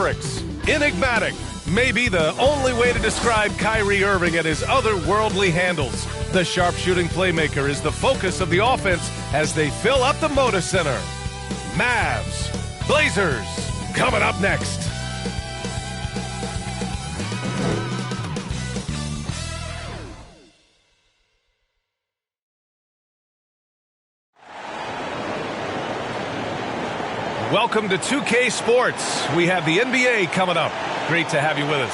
Mavericks. Enigmatic may be the only way to describe Kyrie Irving and his otherworldly handles. The sharpshooting playmaker is the focus of the offense as they fill up the Moda Center. Mavs, Blazers, coming up next. Welcome to 2K Sports. We have the NBA coming up. Great to have you with us.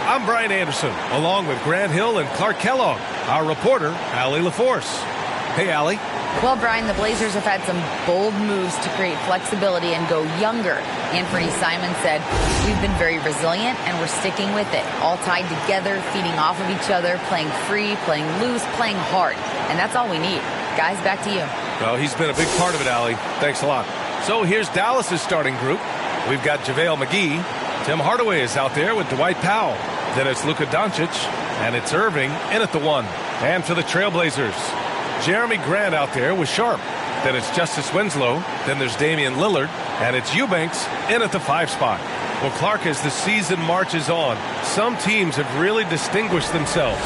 I'm Brian Anderson, along with Grant Hill and Clark Kellogg, our reporter, Allie LaForce. Hey, Allie. Well, Brian, the Blazers have had some bold moves to create flexibility and go younger. Anthony Simon said, "We've been very resilient and we're sticking with it. All tied together, feeding off of each other, playing free, playing loose, playing hard. And that's all we need." Guys, back to you. Well, he's been a big part of it, Allie. Thanks a lot. So here's Dallas's starting group. We've got JaVale McGee. Tim Hardaway is out there with Dwight Powell. Then it's Luka Doncic, and it's Irving in at the 1. And for the Trailblazers, Jeremy Grant out there with Sharp. Then it's Justice Winslow. Then there's Damian Lillard, and it's Eubanks in at the 5 spot. Well, Clark, as the season marches on, some teams have really distinguished themselves.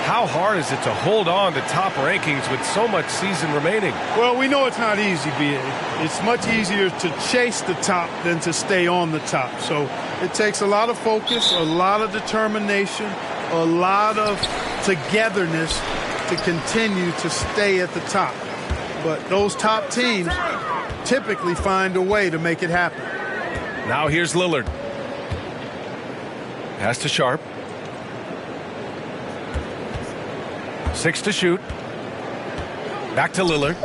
How hard is it to hold on to top rankings with so much season remaining? Well, we know it's not easy, B.A. It's much easier to chase the top than to stay on the top. So it takes a lot of focus, a lot of determination, a lot of togetherness to continue to stay at the top. But those top teams typically find a way to make it happen. Now here's Lillard. Pass to Sharp. 6 to shoot. Back to Lillard.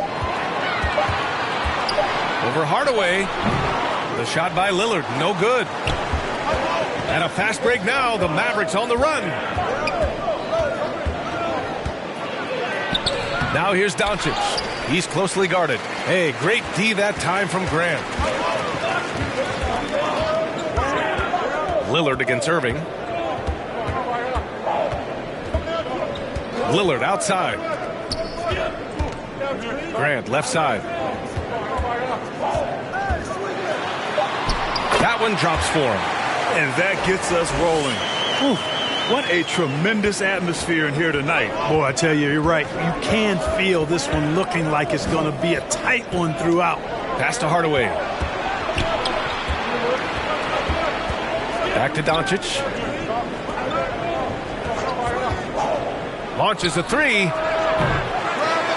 Over Hardaway. The shot by Lillard, no good. And a fast break now. The Mavericks on the run. Now here's Doncic. He's closely guarded. Hey, great D that time from Grant. Lillard against Irving. Lillard outside. Grant left side. That one drops for him. And that gets us rolling. Whew. What a tremendous atmosphere in here tonight. Boy, I tell you, you're right. You can feel this one looking like it's going to be a tight one throughout. Pass to Hardaway. Back to Doncic. Launches a 3.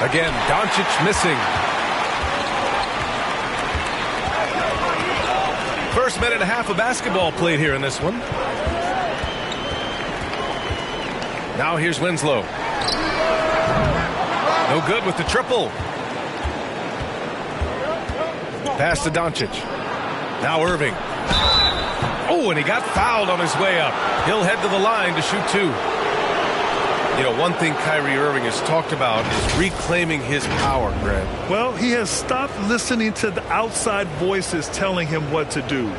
Again, Doncic missing. First minute and a half of basketball played here in this one. Now here's Winslow. No good with the triple. Pass to Doncic. Now Irving. Oh, and he got fouled on his way up. He'll head to the line to shoot 2. You know, one thing Kyrie Irving has talked about is reclaiming his power, Grant. Well, he has stopped listening to the outside voices telling him what to do,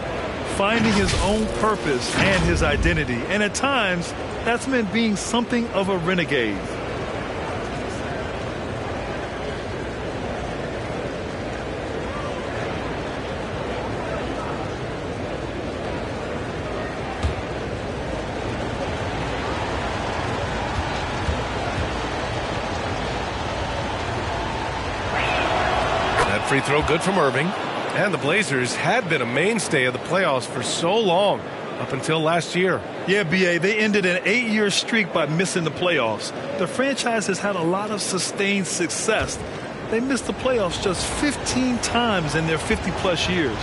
finding his own purpose and his identity. And at times, that's meant being something of a renegade. Free throw good from Irving. And the Blazers had been a mainstay of the playoffs for so long, up until last year. Yeah, B.A., they ended an 8-year streak by missing the playoffs. The franchise has had a lot of sustained success. They missed the playoffs just 15 times in their 50-plus years.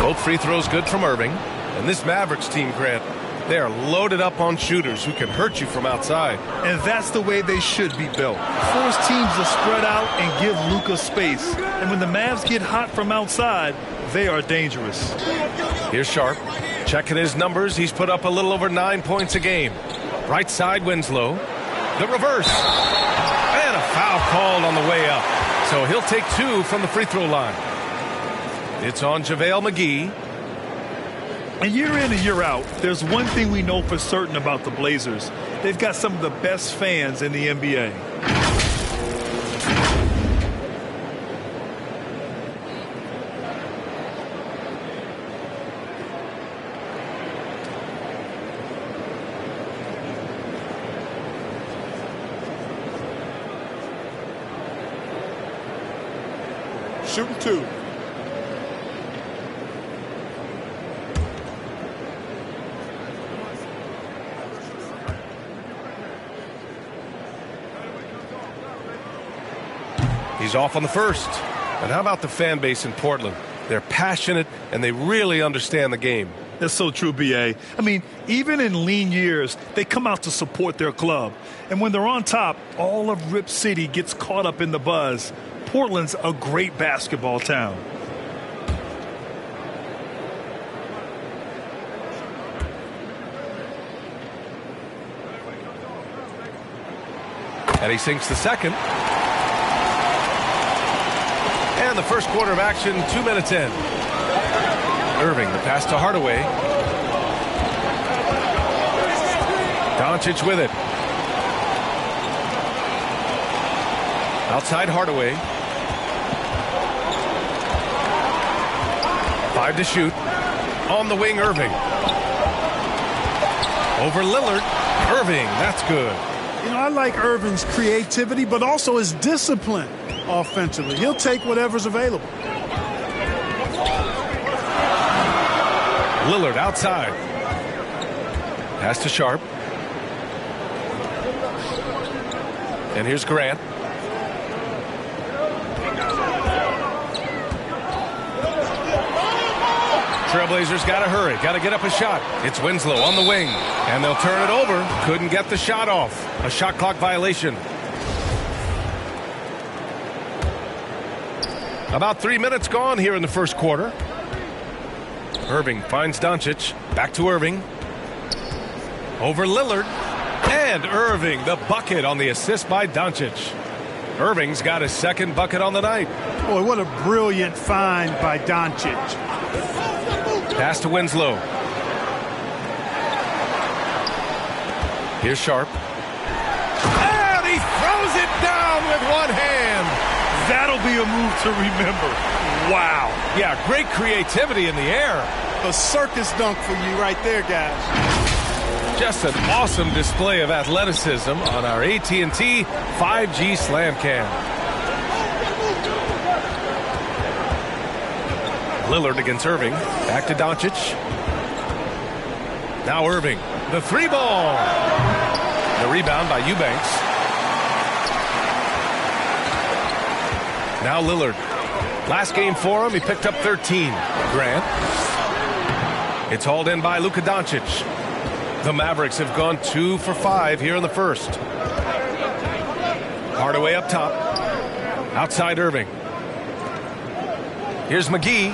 Both free throws good from Irving. And this Mavericks team, Grant, they are loaded up on shooters who can hurt you from outside. And that's the way they should be built. Force teams to spread out and give Luka space. And when the Mavs get hot from outside, they are dangerous. Here's Sharp. Checking his numbers. He's put up a little over 9 points a game. Right side, Winslow. The reverse. And a foul called on the way up. So he'll take 2 from the free throw line. It's on JaVale McGee. And year in and year out, there's one thing we know for certain about the Blazers. They've got some of the best fans in the NBA. shooting 2. He's off on the first. And how about the fan base in Portland? They're passionate, and they really understand the game. That's so true, B.A. I mean, even in lean years, they come out to support their club. And when they're on top, all of Rip City gets caught up in the buzz. Portland's a great basketball town. And he sinks the second. And the first quarter of action, 2 minutes in. Irving, the pass to Hardaway. Doncic with it. Outside Hardaway. 5 to shoot. On the wing, Irving. Over Lillard. Irving, that's good. You know, I like Irving's creativity, but also his discipline offensively. He'll take whatever's available. Lillard outside. Pass to Sharp. And here's Grant. Trailblazers got to hurry. Got to get up a shot. It's Winslow on the wing. And they'll turn it over. Couldn't get the shot off. A shot clock violation. About 3 minutes gone here in the first quarter. Irving finds Doncic. Back to Irving. Over Lillard. And Irving, the bucket on the assist by Doncic. Irving's got his second bucket on the night. Boy, what a brilliant find by Doncic. Pass to Winslow. Here's Sharp. And he throws it down with one hand. That'll be a move to remember. Wow. Yeah, great creativity in the air. A circus dunk for you right there, guys. Just an awesome display of athleticism on our AT&T 5G Slam Cam. Lillard against Irving. Back to Doncic. Now Irving. The 3-ball. The rebound by Eubanks. Now Lillard. Last game for him, he picked up 13. Grant. It's hauled in by Luka Doncic. The Mavericks have gone 2 for 5 here in the first. Hardaway up top. Outside Irving. Here's McGee.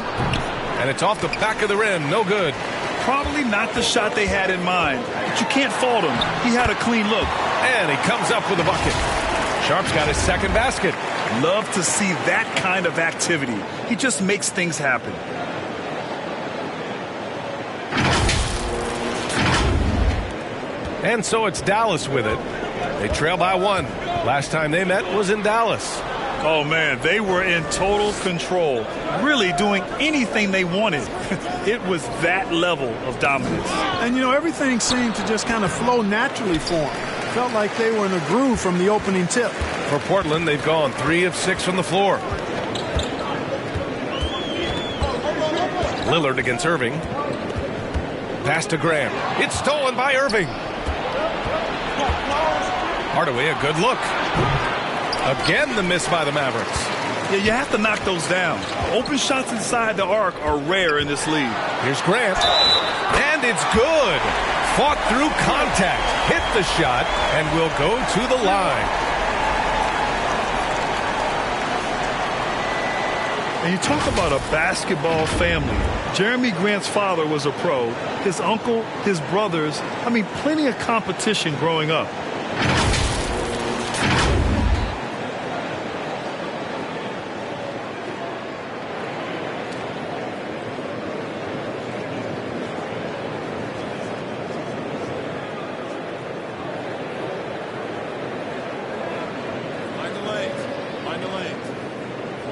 And it's off the back of the rim. No good. Probably not the shot they had in mind. But you can't fault him. He had a clean look. And he comes up with a bucket. Sharp's got his second basket. Love to see that kind of activity. He just makes things happen. And so it's Dallas with it. They trail by 1. Last time they met was in Dallas. Oh, man, they were in total control, really doing anything they wanted. It was that level of dominance. And, you know, everything seemed to just kind of flow naturally for them. Felt like they were in a groove from the opening tip. For Portland, they've gone 3 of 6 from the floor. Lillard against Irving. Pass to Grant. It's stolen by Irving. Hardaway, a good look. Again, the miss by the Mavericks. Yeah, you have to knock those down. Open shots inside the arc are rare in this league. Here's Grant. And it's good. Fought through contact. Hit the shot and will go to the line. And you talk about a basketball family. Jeremy Grant's father was a pro. His uncle, his brothers. I mean, plenty of competition growing up.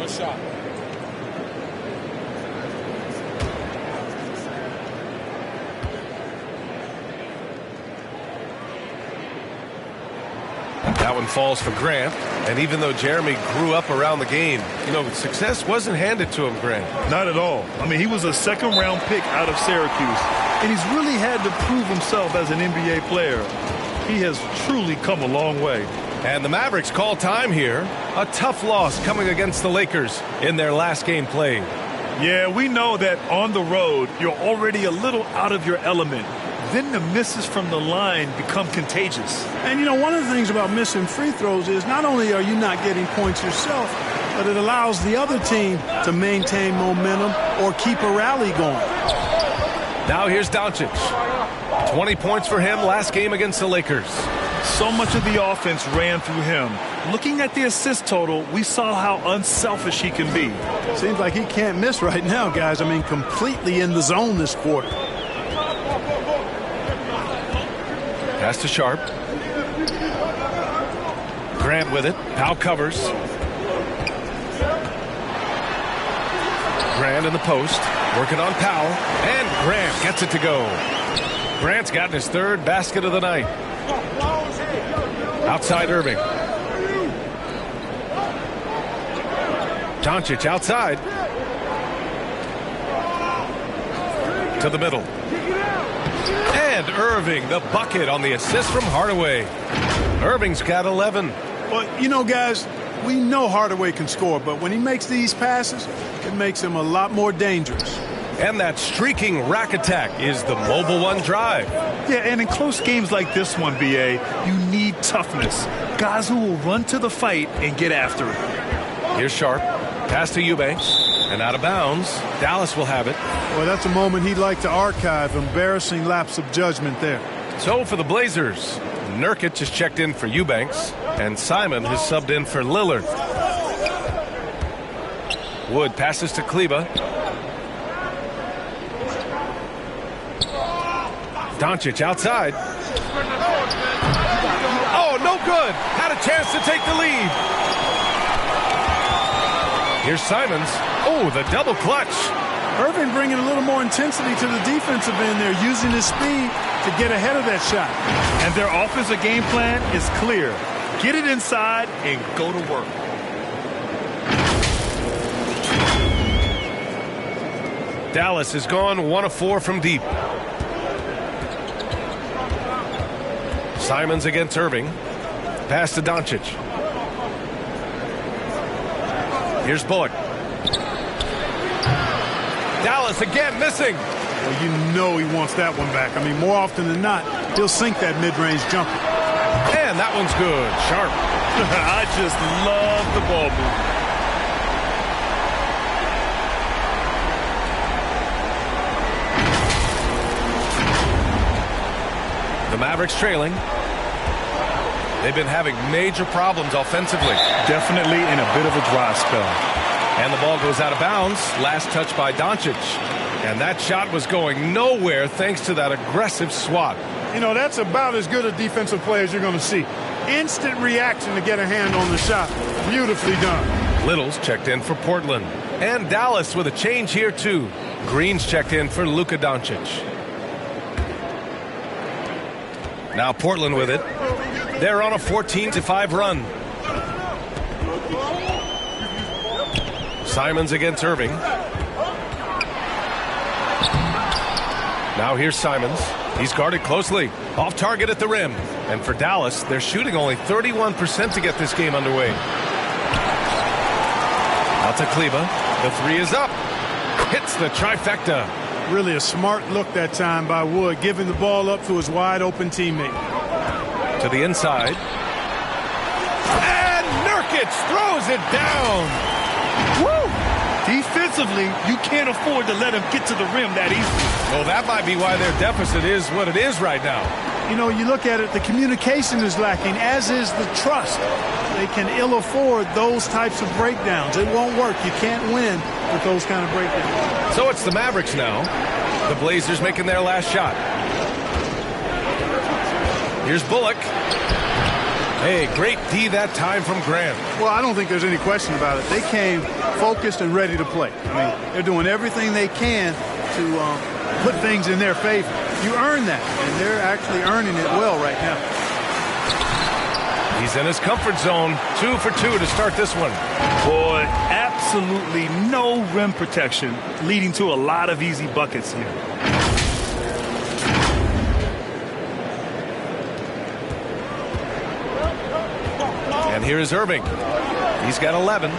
Shot. That one falls for Grant. And even though Jeremy grew up around the game, success wasn't handed to him, Grant. Not at all. I mean, he was a second-round pick out of Syracuse, and he's really had to prove himself as an NBA player. He has truly come a long way. And the Mavericks call time here. A tough loss coming against the Lakers in their last game played. Yeah, we know that on the road, you're already a little out of your element. Then the misses from the line become contagious. And, one of the things about missing free throws is not only are you not getting points yourself, but it allows the other team to maintain momentum or keep a rally going. Now here's Doncic. 20 points for him last game against the Lakers. So much of the offense ran through him. Looking at the assist total, we saw how unselfish he can be. Seems like he can't miss right now, guys. I mean, completely in the zone this quarter. Pass to Sharp. Grant with it. Powell covers. Grant in the post. Working on Powell. And Grant gets it to go. Grant's gotten his third basket of the night. Outside Irving. Doncic outside. To the middle. And Irving, the bucket on the assist from Hardaway. Irving's got 11. Well, guys, we know Hardaway can score, but when he makes these passes, it makes him a lot more dangerous. And that streaking rack attack is the mobile one drive. Yeah, and in close games like this one, B.A., you need toughness. Guys who will run to the fight and get after it. Here's Sharp. Pass to Eubanks. And out of bounds. Dallas will have it. Well, that's a moment he'd like to archive. Embarrassing lapse of judgment there. So for the Blazers, Nurkic has checked in for Eubanks. And Simon has subbed in for Lillard. Wood passes to Kleba. Doncic outside. Oh, no good. Had a chance to take the lead. Here's Simons. Oh, the double clutch. Irving bringing a little more intensity to the defensive end there, using his speed to get ahead of that shot. And their offensive game plan is clear. Get it inside and go to work. Dallas has gone 1 of 4 from deep. Simons against Irving. Pass to Doncic. Here's Bullock. Dallas again missing. Well, you know he wants that one back. I mean, more often than not, he'll sink that mid-range jumper. And that one's good. Sharp. I just love the ball movement. The Mavericks trailing. They've been having major problems offensively. Definitely in a bit of a dry spell. And the ball goes out of bounds. Last touch by Doncic. And that shot was going nowhere thanks to that aggressive swat. That's about as good a defensive play as you're going to see. Instant reaction to get a hand on the shot. Beautifully done. Little's checked in for Portland. And Dallas with a change here too. Green's checked in for Luka Doncic. Now Portland with it. They're on a 14-5 run. Simons against Irving. Now here's Simons. He's guarded closely. Off target at the rim. And for Dallas, they're shooting only 31% to get this game underway. Out to Kleba. The three is up. Hits the trifecta. Really a smart look that time by Wood, giving the ball up to his wide-open teammate. To the inside. And Nurkic throws it down. Woo! Defensively, you can't afford to let him get to the rim that easily. Well, that might be why their deficit is what it is right now. You look at it, the communication is lacking, as is the trust. They can ill afford those types of breakdowns. It won't work. You can't win with those kind of breakdowns. So it's the Mavericks now. The Blazers making their last shot. Here's Bullock. Hey, great D that time from Grant. Well, I don't think there's any question about it. They came focused and ready to play. I mean, they're doing everything they can to put things in their favor. You earn that, and they're actually earning it well right now. He's in his comfort zone. 2 for 2 to start this one. Boy, absolutely no rim protection, leading to a lot of easy buckets here. And here is Irving. He's got 11.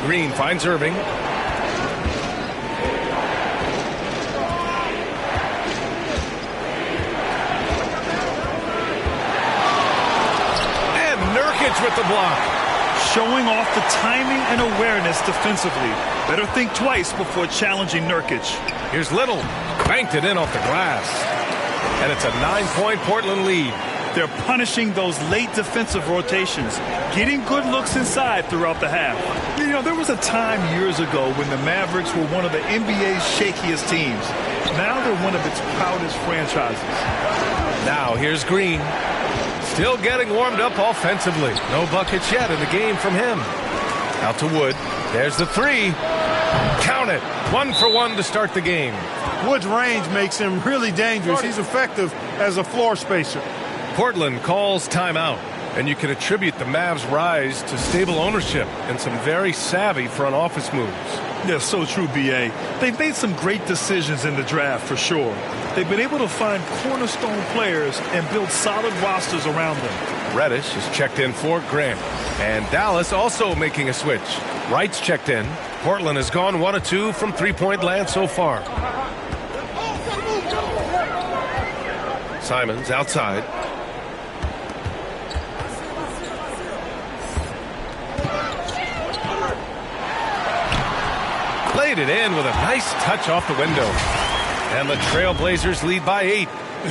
Green finds Irving. With the block. Showing off the timing and awareness defensively. Better think twice before challenging Nurkic. Here's Little. Banked it in off the glass. And it's a 9-point Portland lead. They're punishing those late defensive rotations, getting good looks inside throughout the half. You know, there was a time years ago when the Mavericks were one of the NBA's shakiest teams. Now they're one of its proudest franchises. Now here's Green. Still getting warmed up offensively. No buckets yet in the game from him. Out to Wood. There's the 3. Count it. 1 for 1 to start the game. Wood's range makes him really dangerous. He's effective as a floor spacer. Portland calls timeout. And you can attribute the Mavs' rise to stable ownership and some very savvy front office moves. Yeah, so true, B.A. They've made some great decisions in the draft for sure. They've been able to find cornerstone players and build solid rosters around them. Reddish is checked in for Grant. And Dallas also making a switch. Wright's checked in. Portland has gone 1 of 2 from three-point land so far. Simons outside. Laid it in with a nice touch off the window. And the Trailblazers lead by 8.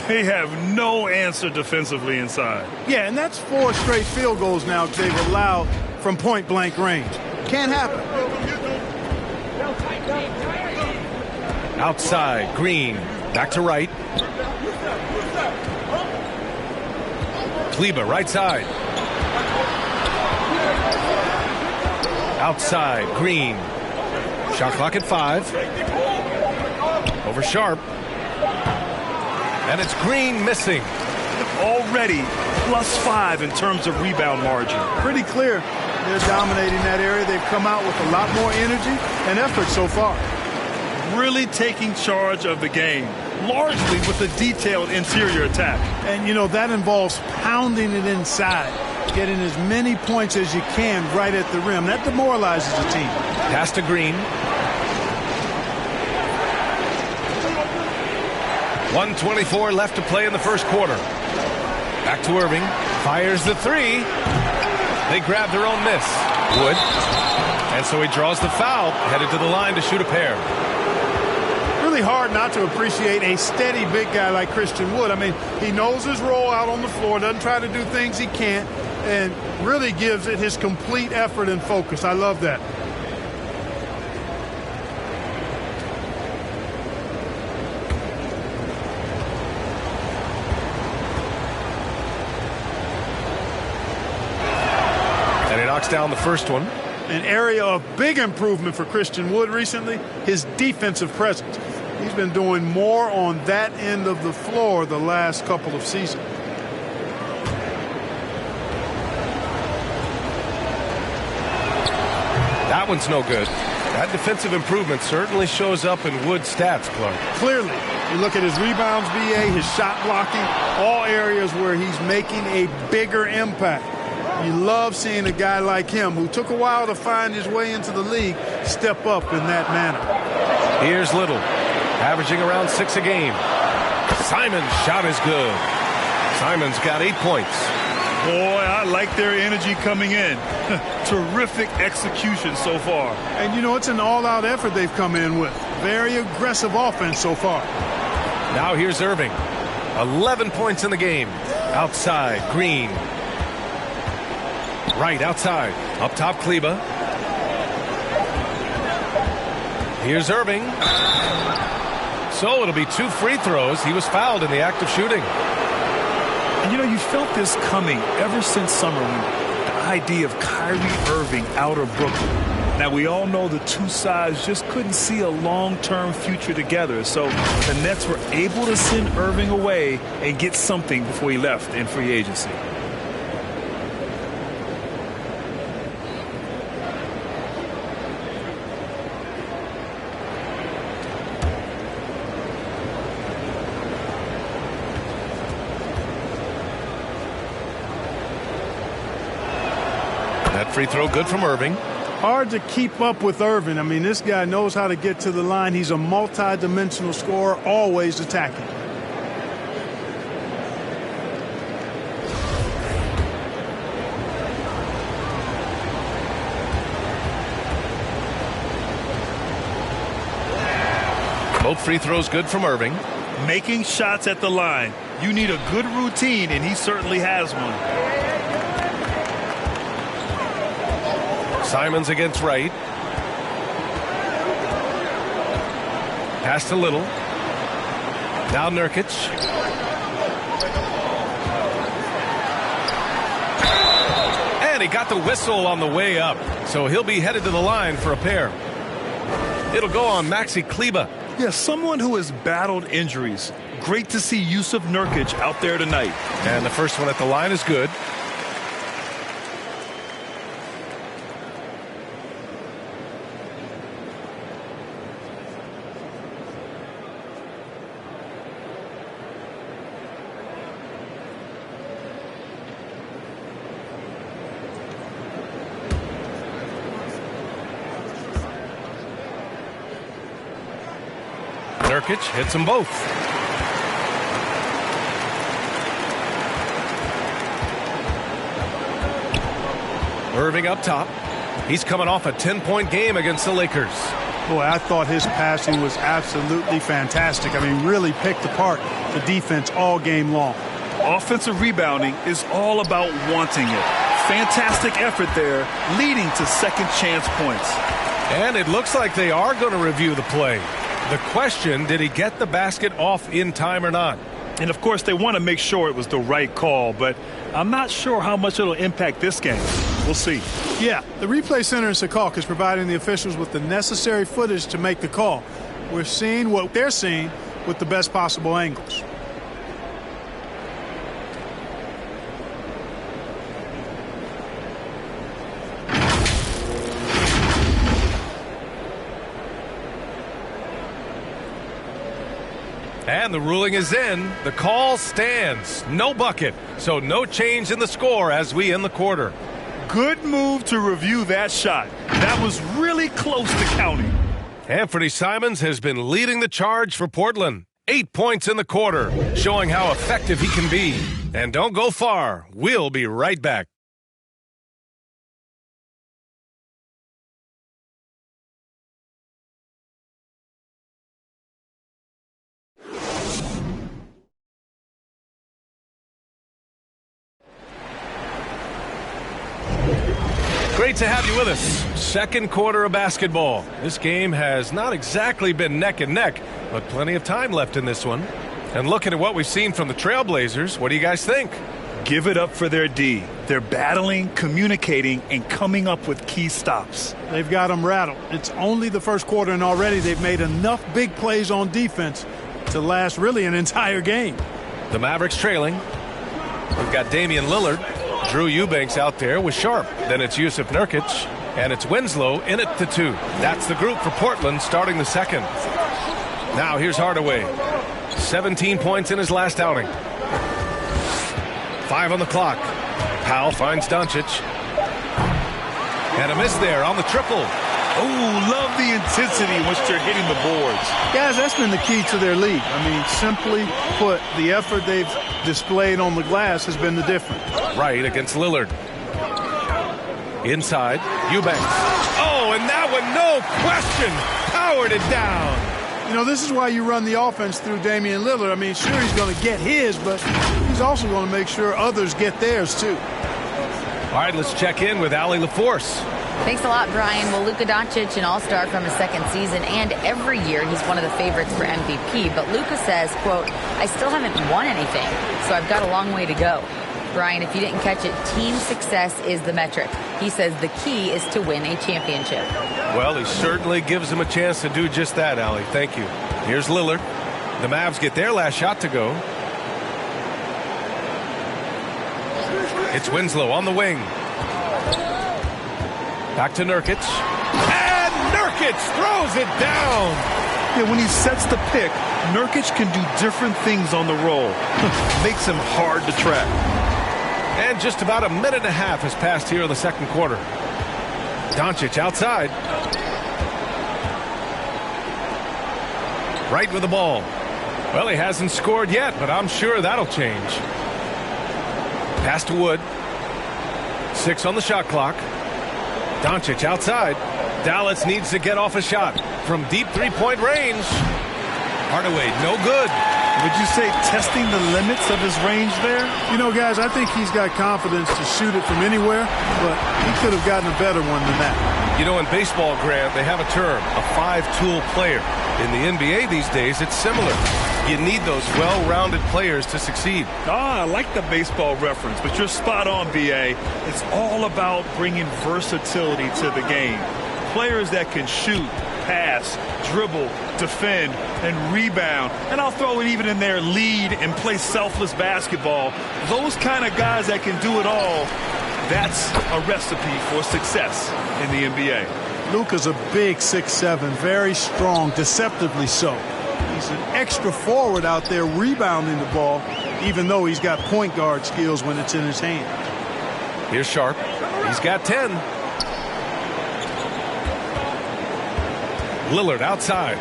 They have no answer defensively inside. Yeah, and that's 4 straight field goals now they've allowed from point-blank range. Can't happen. Outside, Green. Back to Wright. Kleber, right side. Outside, Green. Shot clock at 5. Over Sharp. And it's Green missing. Already +5 in terms of rebound margin. Pretty clear they're dominating that area. They've come out with a lot more energy and effort so far. Really taking charge of the game, largely with a detailed interior attack. And, you know, that involves pounding it inside, getting as many points as you can right at the rim. That demoralizes the team. Pass to Green. 1:24 left to play in the first quarter. Back to Irving. Fires the 3. They grab their own miss. Wood. And so he draws the foul, headed to the line to shoot a pair. Really hard not to appreciate a steady big guy like Christian Wood. I mean, he knows his role out on the floor, doesn't try to do things he can't, and really gives it his complete effort and focus. I love that. Down the first one. An area of big improvement for Christian Wood recently, his defensive presence. He's been doing more on that end of the floor the last couple of seasons. That one's no good. That defensive improvement certainly shows up in Wood's stats, Clark. Clearly, you look at his rebounds, BA, his shot blocking, all areas where he's making a bigger impact. You love seeing a guy like him, who took a while to find his way into the league, step up in that manner. Here's Little, averaging around 6 a game. Simon's shot is good. Simon's got 8 points. Boy, I like their energy coming in. Terrific execution so far. And, you know, it's an all-out effort they've come in with. Very aggressive offense so far. Now here's Irving. 11 points in the game. Outside, Green. Right outside. Up top, Kleber. Here's Irving. So it'll be 2 free throws. He was fouled in the act of shooting. And, you know, you felt this coming ever since summer when the idea of Kyrie Irving out of Brooklyn. Now, we all know the two sides just couldn't see a long-term future together. So the Nets were able to send Irving away and get something before he left in free agency. free throw good from Irving. Hard to keep up with Irving. I mean, this guy knows how to get to the line. He's a multi-dimensional scorer, always attacking. Both free throws good from Irving. Making shots at the line. You need a good routine, and he certainly has one. Simons against Wright. Pass to Little. Now Nurkic. And he got the whistle on the way up. So he'll be headed to the line for a pair. It'll go on Maxi Kleba. Yeah, someone who has battled injuries. Great to see Yusuf Nurkic out there tonight. And the first one at the line is good. Nurkic hits them both. Irving up top. He's coming off a 10-point game against the Lakers. Boy, I thought his passing was absolutely fantastic. I mean, really picked apart the defense all game long. Offensive rebounding is all about wanting it. Fantastic effort there, leading to second chance points. And it looks like they are going to review the play. The question, did he get the basket off in time or not? And, of course, they want to make sure it was the right call, but I'm not sure how much it'll impact this game. We'll see. Yeah, the replay center in Secaucus is providing the officials with the necessary footage to make the call. We're seeing what they're seeing with the best possible angles. And the ruling is in. The call stands. No bucket. So no change in the score as we end the quarter. Good move to review that shot. That was really close to counting. Anthony Simons has been leading the charge for Portland. 8 points in the quarter, showing how effective he can be. And don't go far. We'll be right back. Great to have you with us. Second quarter of basketball. This game has not exactly been neck and neck, but plenty of time left in this one. And looking at what we've seen from the Trailblazers, what do you guys think? Give it up for their D. They're battling, communicating, and coming up with key stops. They've got them rattled. It's only the first quarter, and already they've made enough big plays on defense to last really an entire game. The Mavericks trailing. We've got Damian Lillard. Drew Eubanks out there with Sharp. Then it's Yusuf Nurkic. And it's Winslow in it to 2. That's the group for Portland starting the second. Now here's Hardaway. 17 points in his last outing. 5 on the clock. Powell finds Doncic. And a miss there on the triple. Oh, love the intensity in which they're hitting the boards. Guys, that's been the key to their lead. I mean, simply put, the effort they've displayed on the glass has been the difference. Right against Lillard. Inside, Eubanks. Oh, and that one, no question, powered it down. You know, this is why you run the offense through Damian Lillard. I mean, sure, he's going to get his, but he's also going to make sure others get theirs, too. All right, let's check in with Allie LaForce. Thanks a lot, Brian. Well, Luka Doncic, an all-star from his second season, and every year he's one of the favorites for MVP. But Luka says, quote, I still haven't won anything, so I've got a long way to go. Brian, if you didn't catch it, team success is the metric. He says the key is to win a championship. Well, he certainly gives him a chance to do just that, Allie. Thank you. Here's Lillard. The Mavs get their last shot to go. It's Winslow on the wing. Back to Nurkic. And Nurkic throws it down. Yeah, when he sets the pick, Nurkic can do different things on the roll. Makes him hard to track. And just about a minute and a half has passed here in the second quarter. Doncic outside. Right with the ball. Well, he hasn't scored yet, but I'm sure that'll change. Pass to Wood. 6 on the shot clock. Doncic outside. Dallas needs to get off a shot from deep three-point range. Hardaway, no good. Would you say testing the limits of his range there? You know, guys, I think he's got confidence to shoot it from anywhere, but he could have gotten a better one than that. You know, in baseball, Grant, they have a term, a five-tool player. In the NBA these days, it's similar. You need those well-rounded players to succeed. I like the baseball reference, but you're spot on, B.A. It's all about bringing versatility to the game. Players that can shoot, pass, dribble, defend, and rebound. And I'll throw it even in there, lead and play selfless basketball. Those kind of guys that can do it all, that's a recipe for success in the NBA. Luka's a big 6'7", very strong, deceptively so. He's an extra forward out there rebounding the ball, even though he's got point guard skills when it's in his hand. Here's Sharp. He's got 10. Lillard outside.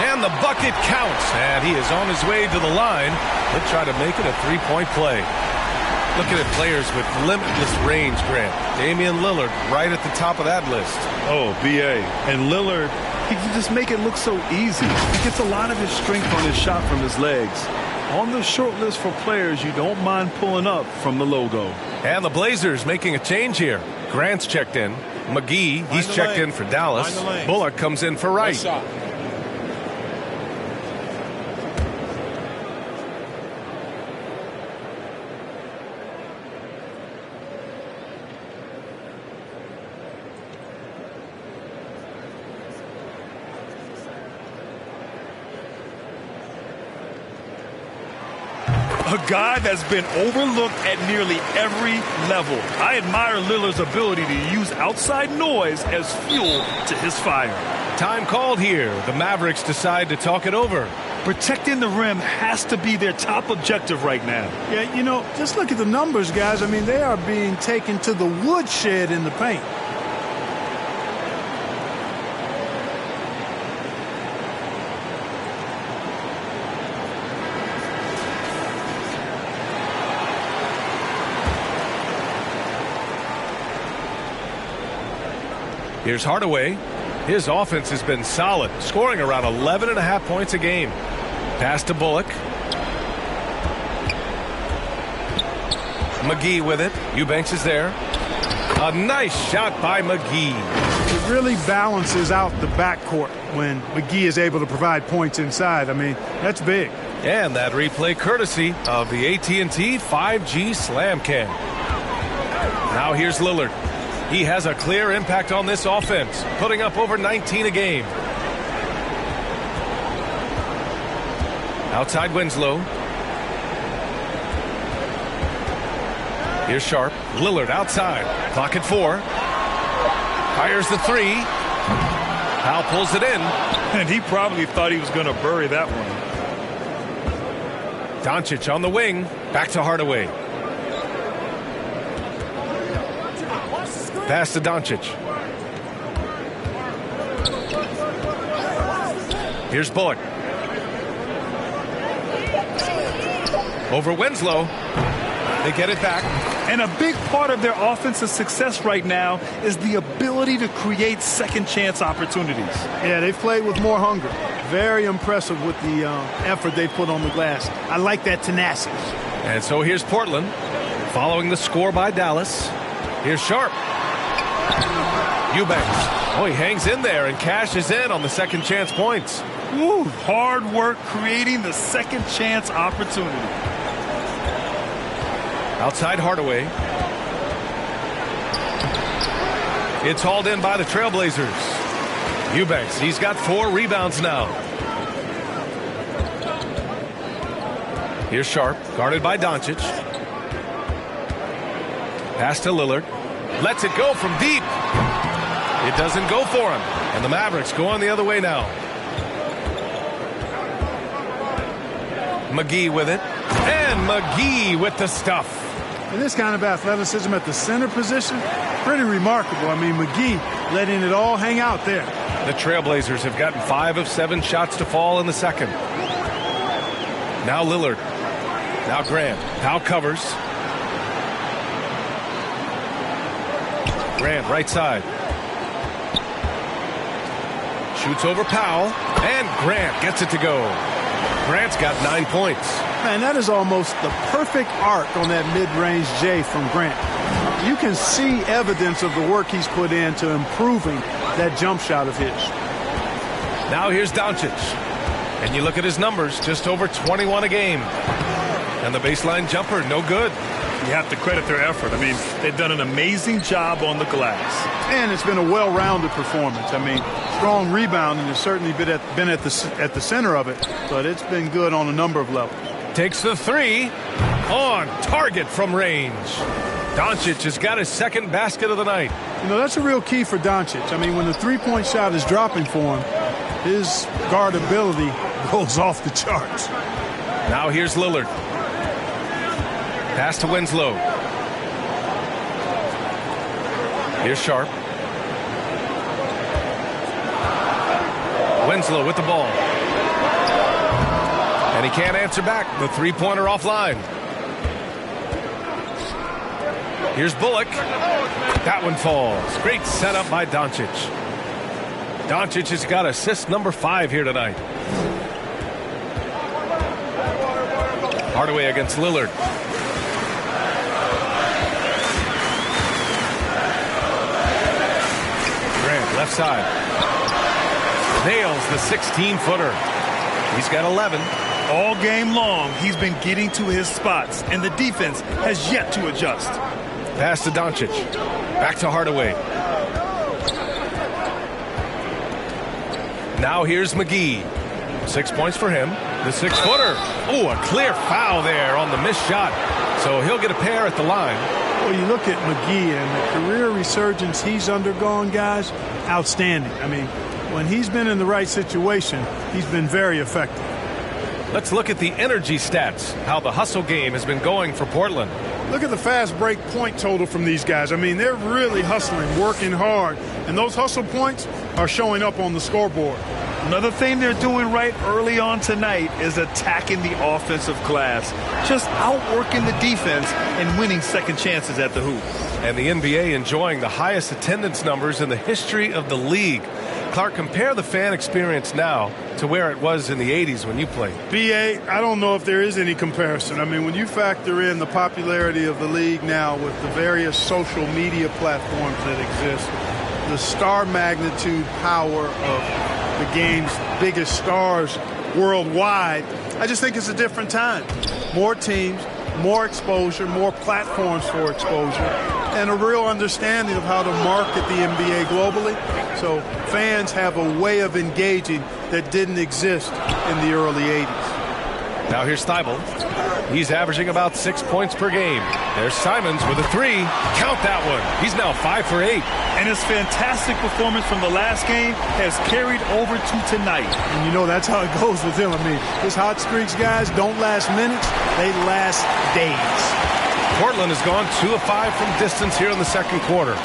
And the bucket counts. And he is on his way to the line. He'll try to make it a three-point play. Looking at players with limitless range, Grant. Damian Lillard right at the top of that list. Oh, B.A. And Lillard, he can just make it look so easy. He gets a lot of his strength on his shot from his legs. On the short list for players you don't mind pulling up from the logo. And the Blazers making a change here. Grant's checked in. McGee, he's checked in for Dallas. Bullock comes in for Wright. A guy that's been overlooked at nearly every level. I admire Lillard's ability to use outside noise as fuel to his fire. Time called here. The Mavericks decide to talk it over. Protecting the rim has to be their top objective right now. Yeah, you know, just look at the numbers, guys. I mean, they are being taken to the woodshed in the paint. Here's Hardaway. His offense has been solid, scoring around 11.5 points a game. Pass to Bullock. McGee with it. Eubanks is there. A nice shot by McGee. It really balances out the backcourt when McGee is able to provide points inside. I mean, that's big. And that replay courtesy of the AT&T 5G Slam Cam. Now here's Lillard. He has a clear impact on this offense, putting up over 19 a game. Outside Winslow. Here's Sharp. Lillard outside. Clock at 4. Fires the 3. Powell pulls it in. And he probably thought he was going to bury that one. Doncic on the wing. Back to Hardaway. Pass to Doncic. Here's Bullock. Over Winslow. They get it back. And a big part of their offensive success right now is the ability to create second chance opportunities. Yeah, they've played with more hunger. Very impressive with the effort they put on the glass. I like that tenacity. And so here's Portland following the score by Dallas. Here's Sharp. Eubanks. Oh, he hangs in there and cashes in on the second chance points. Woo, hard work creating the second chance opportunity. Outside Hardaway. It's hauled in by the Trailblazers. Eubanks, he's got 4 rebounds now. Here's Sharp, guarded by Doncic. Pass to Lillard. Lets it go from deep. It doesn't go for him. And the Mavericks go on the other way now. McGee with it. And McGee with the stuff. And this kind of athleticism at the center position, pretty remarkable. I mean, McGee letting it all hang out there. The Trailblazers have gotten 5 of 7 shots to fall in the second. Now Lillard. Now Grant. Powell covers. Grant, right side. Shoots over Powell. And Grant gets it to go. Grant's got 9 points. Man, that is almost the perfect arc on that mid-range J from Grant. You can see evidence of the work he's put into improving that jump shot of his. Now here's Doncic. And you look at his numbers, just over 21 a game. And the baseline jumper, no good. You have to credit their effort. I mean, they've done an amazing job on the glass. And it's been a well-rounded performance. I mean, strong rebounding has certainly been at the center of it, but it's been good on a number of levels. Takes the 3 on target from range. Doncic has got his second basket of the night. You know, that's a real key for Doncic. I mean, when the three-point shot is dropping for him, his guardability goes off the charts. Now here's Lillard. Pass to Winslow. Here's Sharp. Winslow with the ball. And he can't answer back. The three-pointer offline. Here's Bullock. That one falls. Great setup by Doncic. Doncic has got assist number 5 here tonight. Hardaway against Lillard. Grant, left side. Nails the 16-footer. He's got 11. All game long, he's been getting to his spots, and the defense has yet to adjust. Pass to Doncic. Back to Hardaway. Now here's McGee. 6 points for him. The 6-footer. Oh, a clear foul there on the missed shot. So he'll get a pair at the line. Well, you look at McGee and the career resurgence he's undergone, guys, outstanding. I mean, when he's been in the right situation, he's been very effective. Let's look at the energy stats, how the hustle game has been going for Portland. Look at the fast break point total from these guys. I mean, they're really hustling, working hard, and those hustle points are showing up on the scoreboard. Another thing they're doing right early on tonight is attacking the offensive glass, just outworking the defense and winning second chances at the hoop. And the NBA enjoying the highest attendance numbers in the history of the league. Clark, compare the fan experience now to where it was in the 80s when you played. B.A., I don't know if there is any comparison. I mean, when you factor in the popularity of the league now with the various social media platforms that exist, the star magnitude power of the game's biggest stars worldwide, I just think it's a different time. More teams, more exposure, more platforms for exposure, and a real understanding of how to market the NBA globally. So fans have a way of engaging that didn't exist in the early 80s. Now here's Thibault. He's averaging about 6 points per game. There's Simons with a 3. Count that one. He's now 5 for 8. And his fantastic performance from the last game has carried over to tonight. And you know that's how it goes with him. I mean, his hot streaks, guys, don't last minutes. They last days. Portland has gone 2 of 5 from distance here in the second quarter.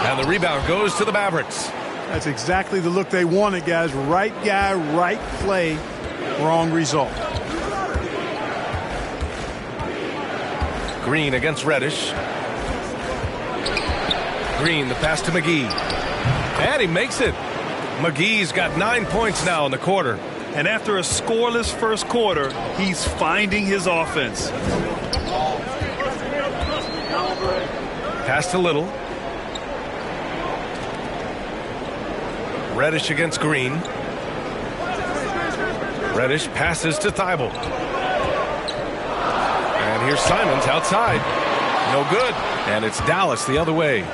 And the rebound goes to the Mavericks. That's exactly the look they wanted, guys. Right guy, right play, wrong result. Green against Reddish. Green, the pass to McGee. And he makes it. McGee's got 9 points now in the quarter. And after a scoreless first quarter, he's finding his offense. Pass to Little. Reddish against Green. Reddish passes to Thibault. And here's Simons outside. No good. And it's Dallas the other way.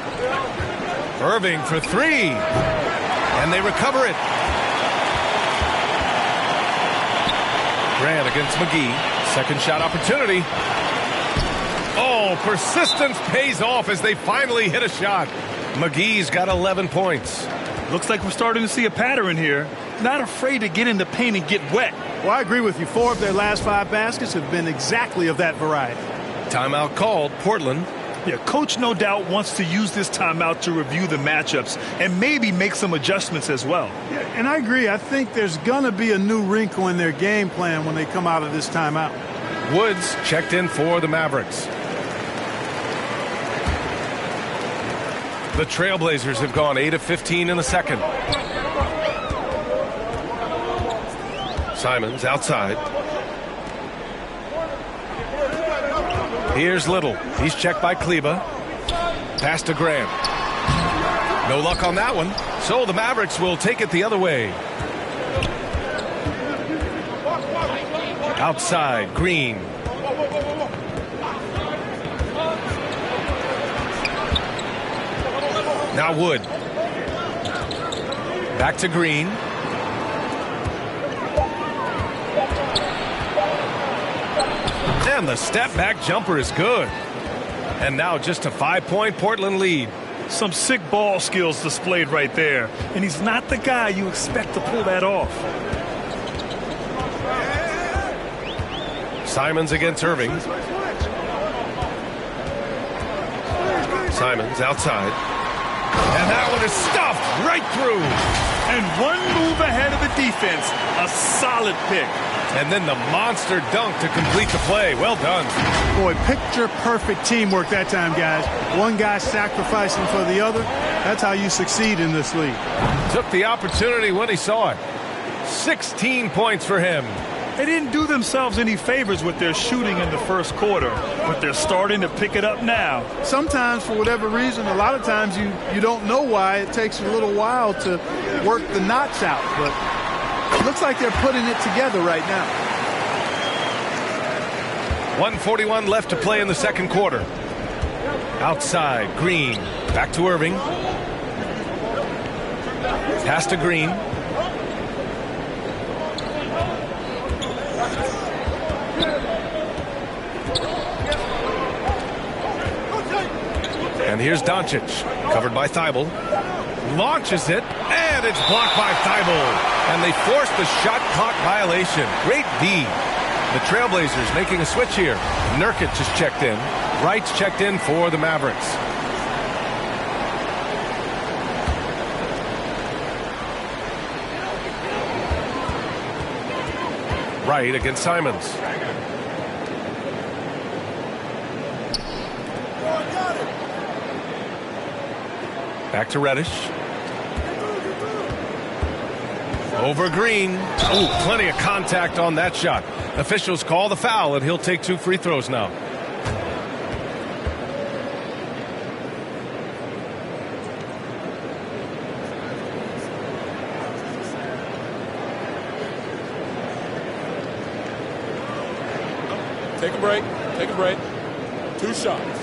Irving for 3. And they recover it. Grant against McGee. Second shot opportunity. Oh, persistence pays off as they finally hit a shot. McGee's got 11 points. Looks like we're starting to see a pattern here. Not afraid to get in the paint and get wet. Well, I agree with you. 4 of their last 5 baskets have been exactly of that variety. Timeout called, Portland. Yeah, coach no doubt wants to use this timeout to review the matchups and maybe make some adjustments as well. Yeah, and I agree. I think there's going to be a new wrinkle in their game plan when they come out of this timeout. Woods checked in for the Mavericks. The Trailblazers have gone 8 of 15 in the second. Simons outside. Here's Little. He's checked by Kleba. Pass to Graham. No luck on that one. So the Mavericks will take it the other way. Outside, Green. Now Wood. Back to Green. And the step-back jumper is good. And now just a 5-point Portland lead. Some sick ball skills displayed right there. And he's not the guy you expect to pull that off. Simons against Irving. Simons outside. And that one is stuffed right through. And one move ahead of the defense. A solid pick. And then the monster dunk to complete the play. Well done. Boy, picture-perfect teamwork that time, guys. One guy sacrificing for the other. That's how you succeed in this league. Took the opportunity when he saw it. 16 points for him. They didn't do themselves any favors with their shooting in the first quarter, but they're starting to pick it up now. Sometimes, for whatever reason, a lot of times you don't know why. It takes a little while to work the knots out, but it looks like they're putting it together right now. 1:41 left to play in the second quarter. Outside, Green. Back to Irving. Pass to Green. And here's Doncic, covered by Thibault. Launches it, and it's blocked by Thibault. And they force the shot clock violation. Great D. The Trailblazers making a switch here. Nurkic is checked in. Wright's checked in for the Mavericks. Wright against Simons. Back to Reddish. Over Green. Ooh, plenty of contact on that shot. Officials call the foul, and he'll take 2 free throws now. Take a break. Take a break. 2 shots.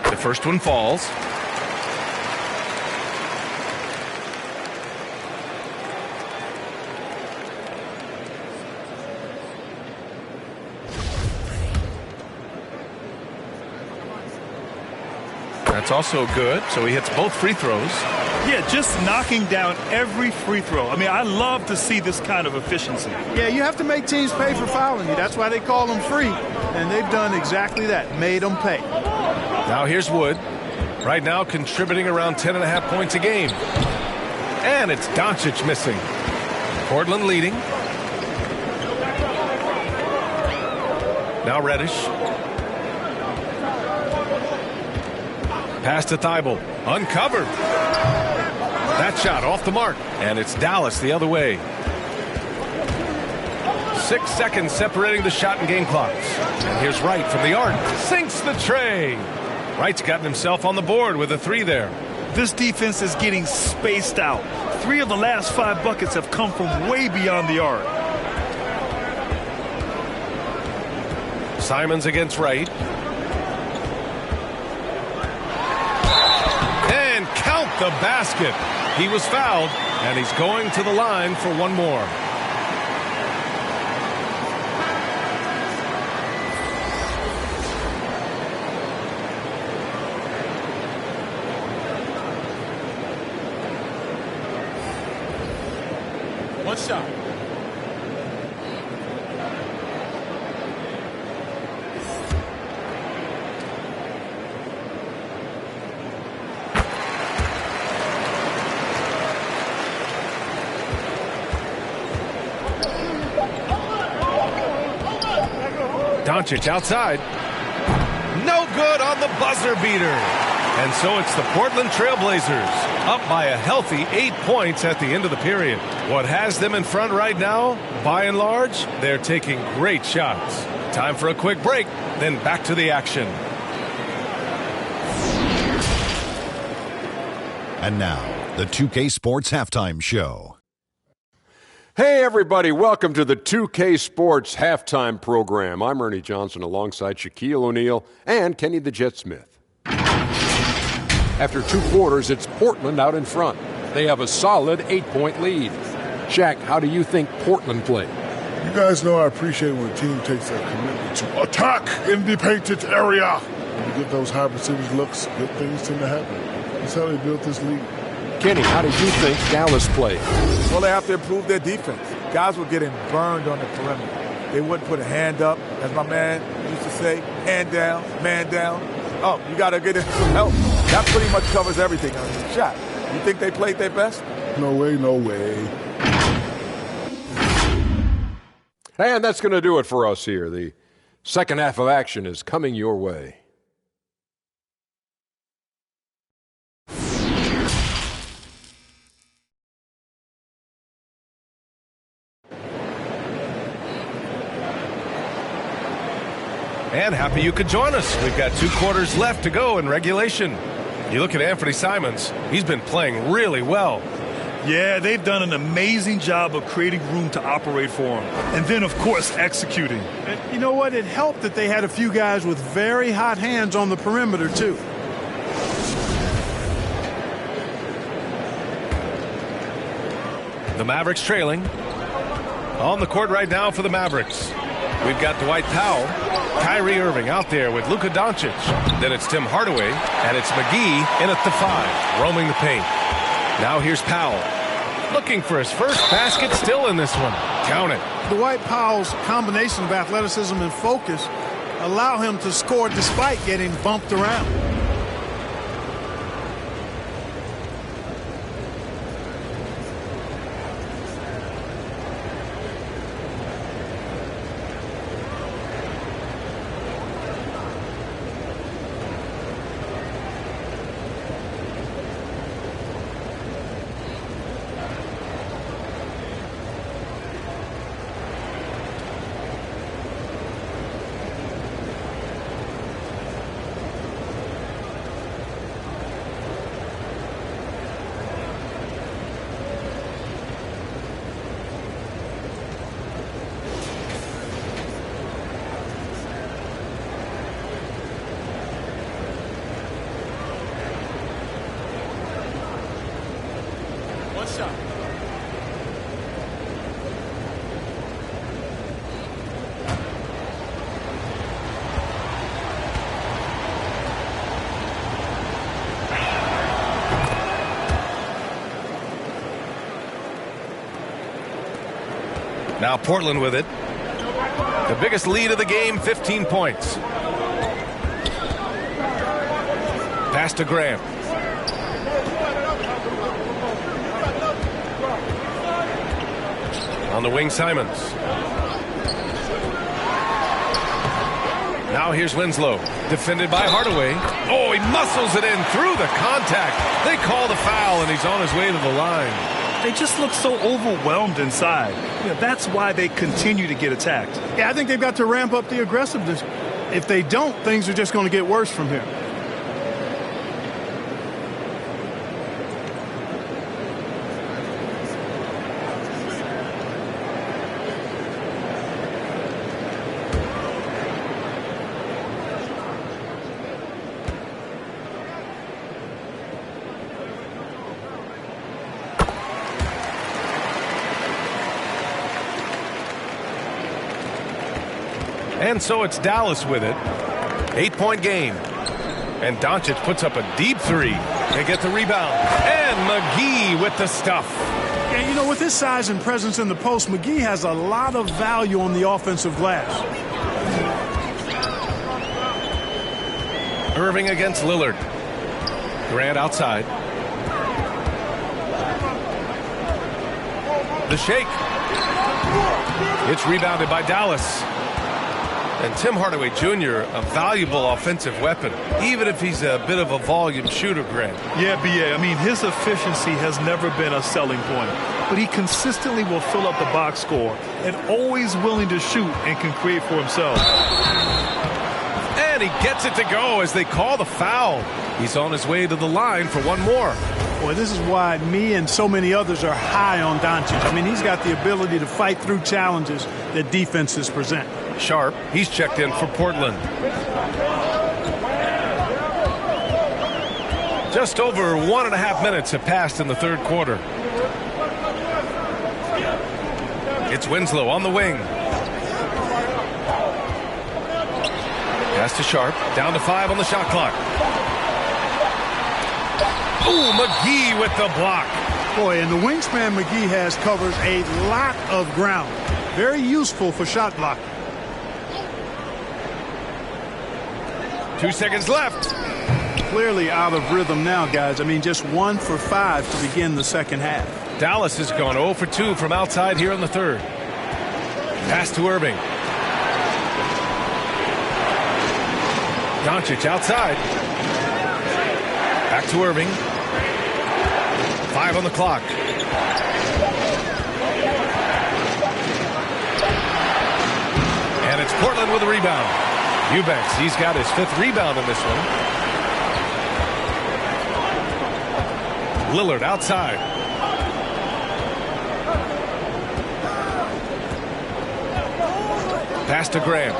The first one falls. That's also good, so he hits both free throws. Yeah, just knocking down every free throw. I mean, I love to see this kind of efficiency. Yeah, you have to make teams pay for fouling you. That's why they call them free. And they've done exactly that, made them pay. Now here's Wood. Right now contributing around 10.5 points a game. And it's Doncic missing. Portland leading. Now Reddish. Pass to Thibault. Uncovered. That shot off the mark. And it's Dallas the other way. 6 seconds separating the shot and game clocks. And here's Wright from the arc. Sinks the tray. Wright's gotten himself on the board with a 3 there. This defense is getting spaced out. 3 of the last 5 buckets have come from way beyond the arc. Simons against Wright. And count the basket. He was fouled. And he's going to the line for one more. One shot. Doncic outside. No good on the buzzer beater. And so it's the Portland Trailblazers up by a healthy 8 points at the end of the period. What has them in front right now, by and large, they're taking great shots. Time for a quick break, then back to the action. And now, the 2K Sports Halftime Show. Hey, everybody. Welcome to the 2K Sports Halftime Program. I'm Ernie Johnson alongside Shaquille O'Neal and Kenny the Jet Smith. After 2 quarters, it's Portland out in front. They have a solid 8-point lead. Shaq, how do you think Portland played? You guys know I appreciate when a team takes their commitment to attack in the painted area. When you get those high percentage looks, good things tend to happen. That's how they built this league. Kenny, how did you think Dallas played? Well, they have to improve their defense. Guys were getting burned on the perimeter. They wouldn't put a hand up, as my man used to say, hand down, man down. Oh, you got to get in some help. That pretty much covers everything on the shot. You think they played their best? No way, no way. And that's going to do it for us here. The second half of action is coming your way. And happy you could join us. We've got 2 quarters left to go in regulation. You look at Anthony Simons. He's been playing really well. Yeah, they've done an amazing job of creating room to operate for him. And then, of course, executing. And you know what? It helped that they had a few guys with very hot hands on the perimeter, too. The Mavericks trailing. On the court right now for the Mavericks. We've got Dwight Powell, Kyrie Irving out there with Luka Doncic. Then it's Tim Hardaway, and it's McGee in at the 5, roaming the paint. Now here's Powell, looking for his first basket, still in this one. Count it. Dwight Powell's combination of athleticism and focus allow him to score despite getting bumped around. One shot. Now Portland with it. The biggest lead of the game, 15 points. Pass to Graham. On the wing, Simons. Now here's Winslow. Defended by Hardaway. Oh, he muscles it in through the contact. They call the foul, and he's on his way to the line. They just look so overwhelmed inside. That's why they continue to get attacked. Yeah, I think they've got to ramp up the aggressiveness. If they don't, things are just going to get worse from here. And so it's Dallas with it. 8-point game. And Doncic puts up a deep three. They get the rebound. And McGee with the stuff. And, you know, with his size and presence in the post, McGee has a lot of value on the offensive glass. Irving against Lillard. Grant outside. The shake. It's rebounded by Dallas. And Tim Hardaway Jr., a valuable offensive weapon, even if he's a bit of a volume shooter, Grant. Yeah, B.A. I mean, his efficiency has never been a selling point, but he consistently will fill up the box score and always willing to shoot and can create for himself. And he gets it to go as they call the foul. He's on his way to the line for one more. Boy, this is why me and so many others are high on Doncic. I mean, he's got the ability to fight through challenges that defenses present. Sharp, he's checked in for Portland. Just over 1.5 minutes have passed in the third quarter. It's Winslow on the wing. Pass to Sharp, down to 5 on the shot clock. Ooh, McGee with the block. Boy, and the wingspan McGee has covers a lot of ground. Very useful for shot blocking. 2 seconds left. Clearly out of rhythm now, guys. I mean, just 1 for 5 to begin the second half. Dallas has gone 0 for 2 from outside here in the third. Pass to Irving. Doncic outside. Back to Irving. 5 on the clock. And it's Portland with a rebound. Eubanks, he's got his 5th rebound in this one. Lillard outside. Pass to Grant.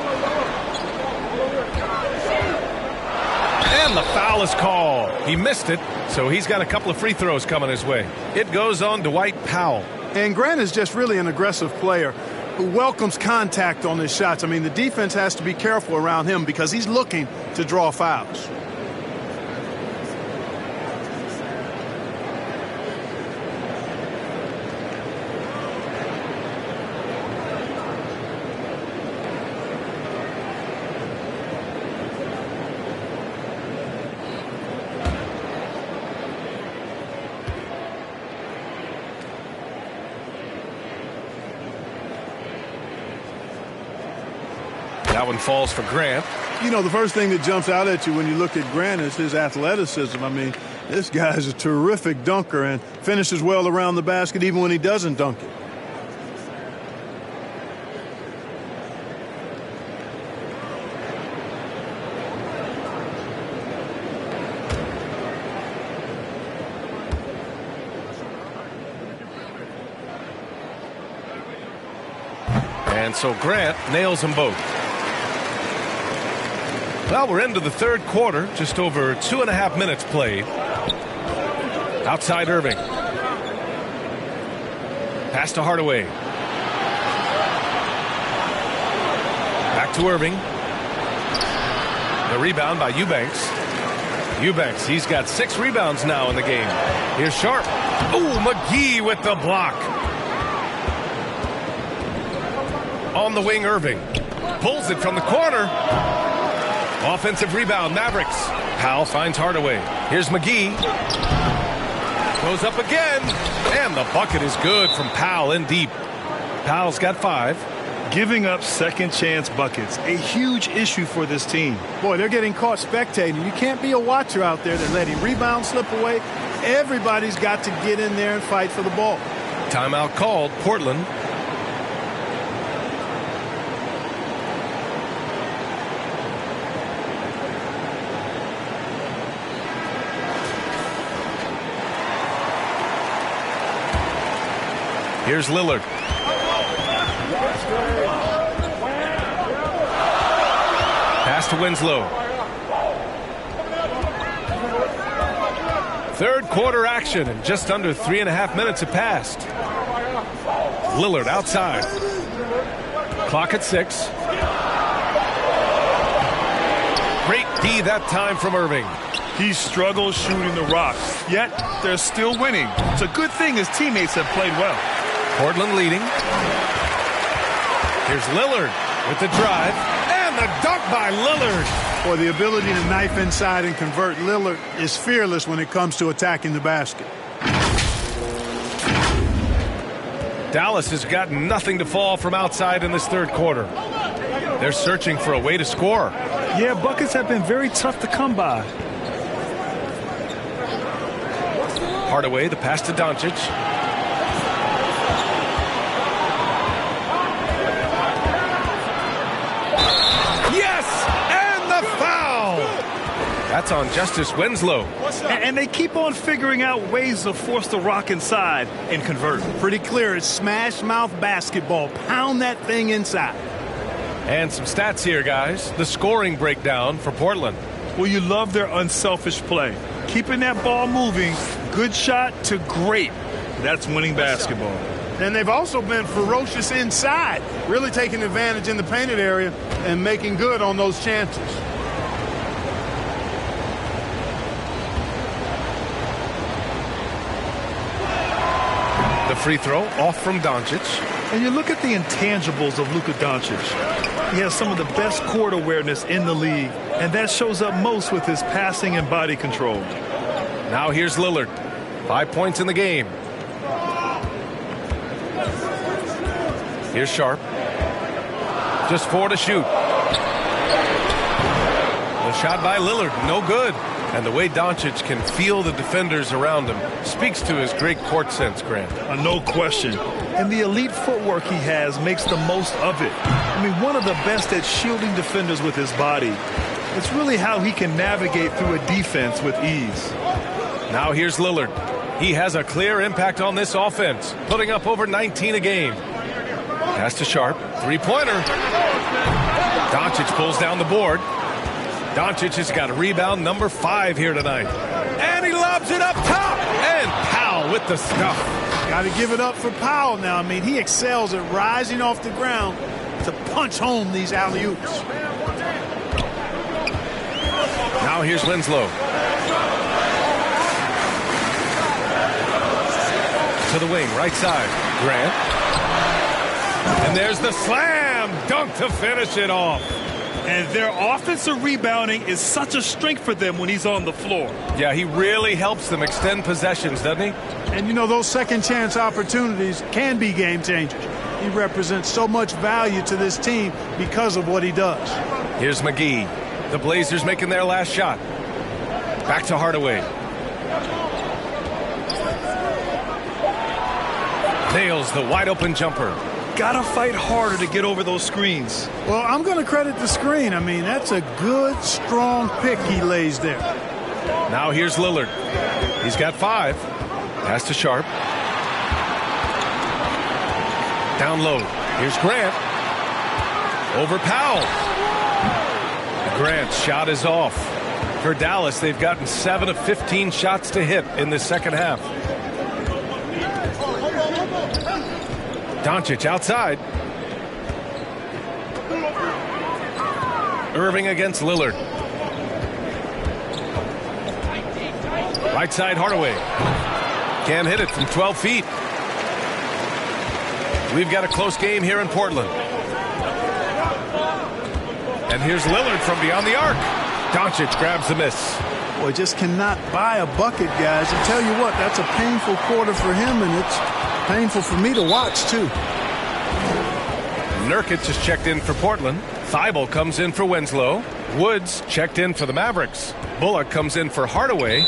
And the foul is called. He missed it, so he's got a couple of free throws coming his way. It goes on Dwight Powell. And Grant is just really an aggressive player who welcomes contact on his shots. I mean, the defense has to be careful around him because he's looking to draw fouls. That one falls for Grant. You know, the first thing that jumps out at you when you look at Grant is his athleticism. I mean, this guy's a terrific dunker and finishes well around the basket even when he doesn't dunk it. And so Grant nails them both. Well, we're into the third quarter, just over 2.5 minutes played. Outside Irving. Pass to Hardaway. Back to Irving. The rebound by Eubanks. Eubanks, he's got 6 rebounds now in the game. Here's Sharp. Ooh, McGee with the block. On the wing, Irving. Pulls it from the corner. Offensive rebound, Mavericks. Powell finds Hardaway. Here's McGee. Goes up again. And the bucket is good from Powell in deep. Powell's got 5. Giving up second chance buckets, a huge issue for this team. Boy, they're getting caught spectating. You can't be a watcher out there. They're letting rebounds slip away. Everybody's got to get in there and fight for the ball. Timeout called, Portland. Here's Lillard. Pass to Winslow. Third quarter action, and just under 3.5 minutes have passed. Lillard outside. Clock at 6. D that time from Irving. He struggles shooting the rock, yet they're still winning. It's a good thing his teammates have played well. Portland leading. Here's Lillard with the drive. And the dunk by Lillard. Boy, the ability to knife inside and convert. Lillard is fearless when it comes to attacking the basket. Dallas has got nothing to fall from outside in this third quarter. They're searching for a way to score. Yeah, buckets have been very tough to come by. Hardaway, the pass to Doncic. Yes! And the foul! That's on Justice Winslow. And they keep on figuring out ways to force the rock inside and convert. Pretty clear. It's smash mouth basketball. Pound that thing inside. And some stats here, guys. The scoring breakdown for Portland. Well, you love their unselfish play. Keeping that ball moving, good shot to great. That's winning basketball. And they've also been ferocious inside, really taking advantage in the painted area and making good on those chances. The free throw off from Doncic. And you look at the intangibles of Luka Doncic. He has some of the best court awareness in the league, and that shows up most with his passing and body control. Now here's Lillard. 5 points in the game. Here's Sharp. Just 4 to shoot. The shot by Lillard, no good. And the way Doncic can feel the defenders around him speaks to his great court sense, Grant. No question. And the elite footwork he has makes the most of it. I mean, one of the best at shielding defenders with his body. It's really how he can navigate through a defense with ease. Now here's Lillard. He has a clear impact on this offense, putting up over 19 a game. Pass to Sharp. Three-pointer. Doncic pulls down the board. Doncic has got a rebound number 5 here tonight. And he lobs it up top. And Powell with the stuff. Got to give it up for Powell now. I mean, he excels at rising off the ground to punch home these alley-oops. Now here's Winslow. To the wing, right side. Grant. And there's the slam dunk to finish it off. And their offensive rebounding is such a strength for them when he's on the floor. Yeah, he really helps them extend possessions, doesn't he? And, you know, those second chance opportunities can be game changers. He represents so much value to this team because of what he does. Here's McGee. The Blazers making their last shot. Back to Hardaway. Nails the wide open jumper. Gotta fight harder to get over those screens. Well, I'm going to credit the screen. I mean, that's a good, strong pick he lays there. Now here's Lillard. He's got 5. Pass to Sharp. Down low. Here's Grant. Over Powell. Grant's shot is off. For Dallas, they've gotten 7 of 15 shots to hit in the second half. Doncic outside. Irving against Lillard. Right side Hardaway. Can't hit it from 12 feet. We've got a close game here in Portland. And here's Lillard from beyond the arc. Doncic grabs the miss. Boy, just cannot buy a bucket, guys. I tell you what, that's a painful quarter for him, and it's painful for me to watch, too. Nurkic is checked in for Portland. Thibault comes in for Winslow. Woods checked in for the Mavericks. Bullock comes in for Hardaway.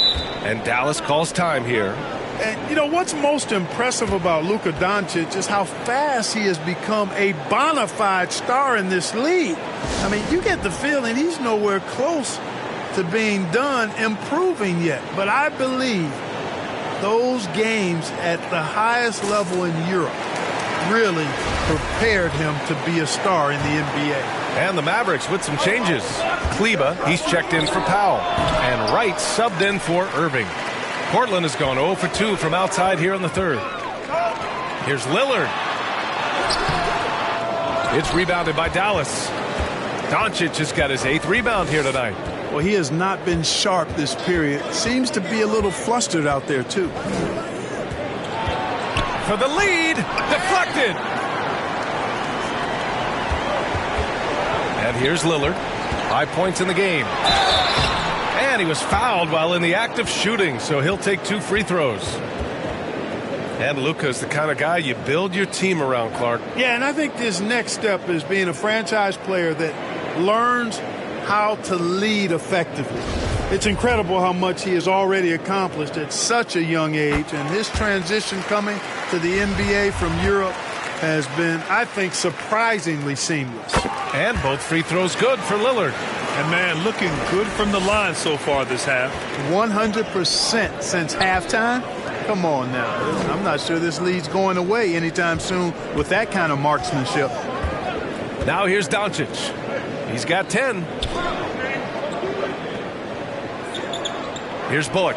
And Dallas calls time here. And, you know, what's most impressive about Luka Doncic is how fast he has become a bona fide star in this league. I mean, you get the feeling he's nowhere close to being done improving yet. But I believe those games at the highest level in Europe really prepared him to be a star in the NBA. And the Mavericks with some changes. Kleba, he's checked in for Powell. And Wright subbed in for Irving. Portland has gone 0 for 2 from outside here in the third. Here's Lillard. It's rebounded by Dallas. Doncic has got his 8th rebound here tonight. Well, he has not been sharp this period. Seems to be a little flustered out there, too. For the lead, deflected. And here's Lillard. 5 points in the game. And he was fouled while in the act of shooting, so he'll take 2 free throws. And Luka is the kind of guy you build your team around, Clark. Yeah, and I think this next step is being a franchise player that learns how to lead effectively. It's incredible how much he has already accomplished at such a young age, and his transition coming to the NBA from Europe has been, I think, surprisingly seamless. And both free throws good for Lillard. And, man, looking good from the line so far this half. 100% since halftime. Come on now. I'm not sure this lead's going away anytime soon with that kind of marksmanship. Now here's Doncic. He's got 10. Here's Bullock.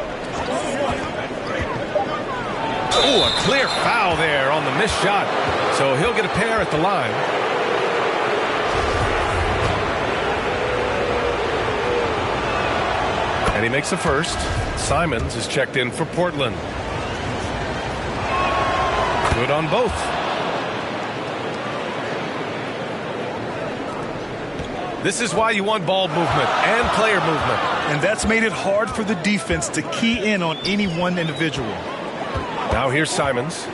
Oh, a clear foul there on the missed shot. So he'll get a pair at the line. And he makes the first. Simons is checked in for Portland. Good on both. This is why you want ball movement and player movement. And that's made it hard for the defense to key in on any one individual. Now here's Simons.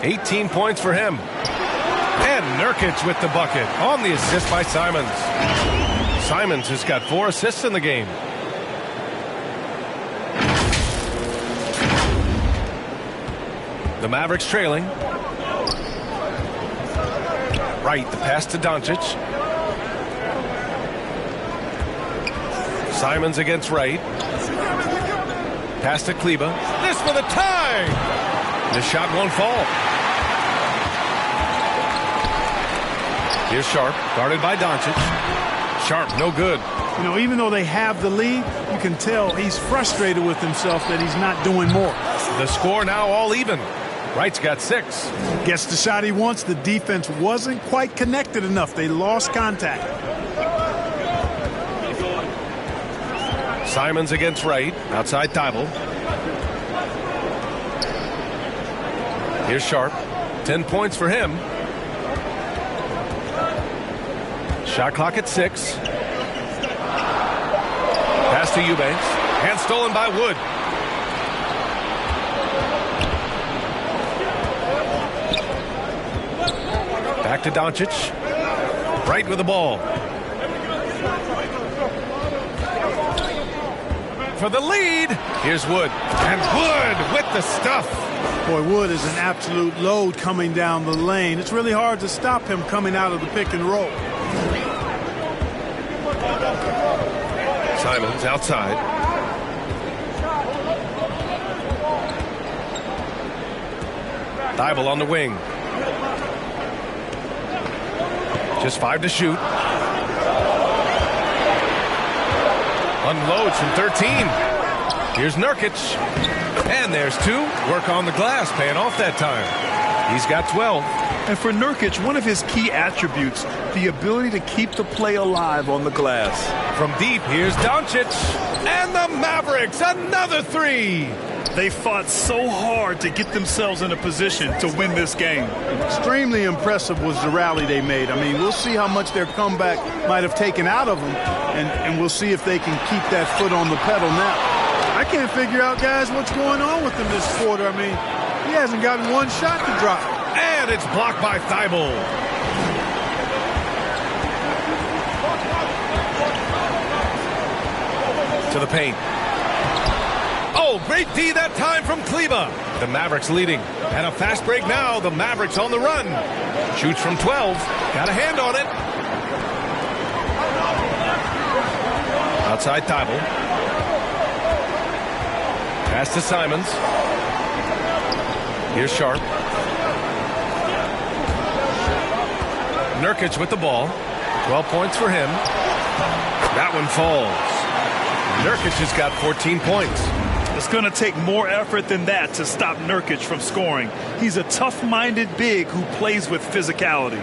18 points for him. And Nurkic with the bucket on the assist by Simons. Simons has got 4 assists in the game. The Mavericks trailing. Right, the pass to Doncic. Simons against Wright. Pass to Kleba. This for the tie! The shot won't fall. Here's Sharp, guarded by Doncic. Sharp, no good. You know, even though they have the lead, you can tell he's frustrated with himself that he's not doing more. The score now all even. Wright's got 6. Gets the shot he wants. The defense wasn't quite connected enough. They lost contact. Simons against Wright. Outside Thibault. Here's Sharp. 10 points for him. Shot clock at 6. Pass to Eubanks. And stolen by Wood. Back to Doncic. Wright with the ball. For the lead. Here's Wood. And Wood with the stuff. Boy, Wood is an absolute load coming down the lane. It's really hard to stop him coming out of the pick and roll. Simons outside. Thibault on the wing. Just 5 to shoot. Unloads from 13. Here's Nurkic. And there's 2. Work on the glass, paying off that time. He's got 12. And for Nurkic, one of his key attributes, the ability to keep the play alive on the glass. From deep, here's Doncic. And the Mavericks, another 3. They fought so hard to get themselves in a position to win this game. Extremely impressive was the rally they made. I mean, we'll see how much their comeback might have taken out of them, and we'll see if they can keep that foot on the pedal now. I can't figure out, guys, what's going on with him this quarter. I mean, he hasn't gotten one shot to drop. And it's blocked by Thibault. To the paint. Oh, great D that time from Kleba. The Mavericks leading. And a fast break now. The Mavericks on the run. Shoots from 12. Got a hand on it. Outside Thibault. Pass to Simons. Here's Sharp. Nurkic with the ball. 12 points for him. That one falls. Nurkic has got 14 points. It's going to take more effort than that to stop Nurkic from scoring. He's a tough-minded big who plays with physicality.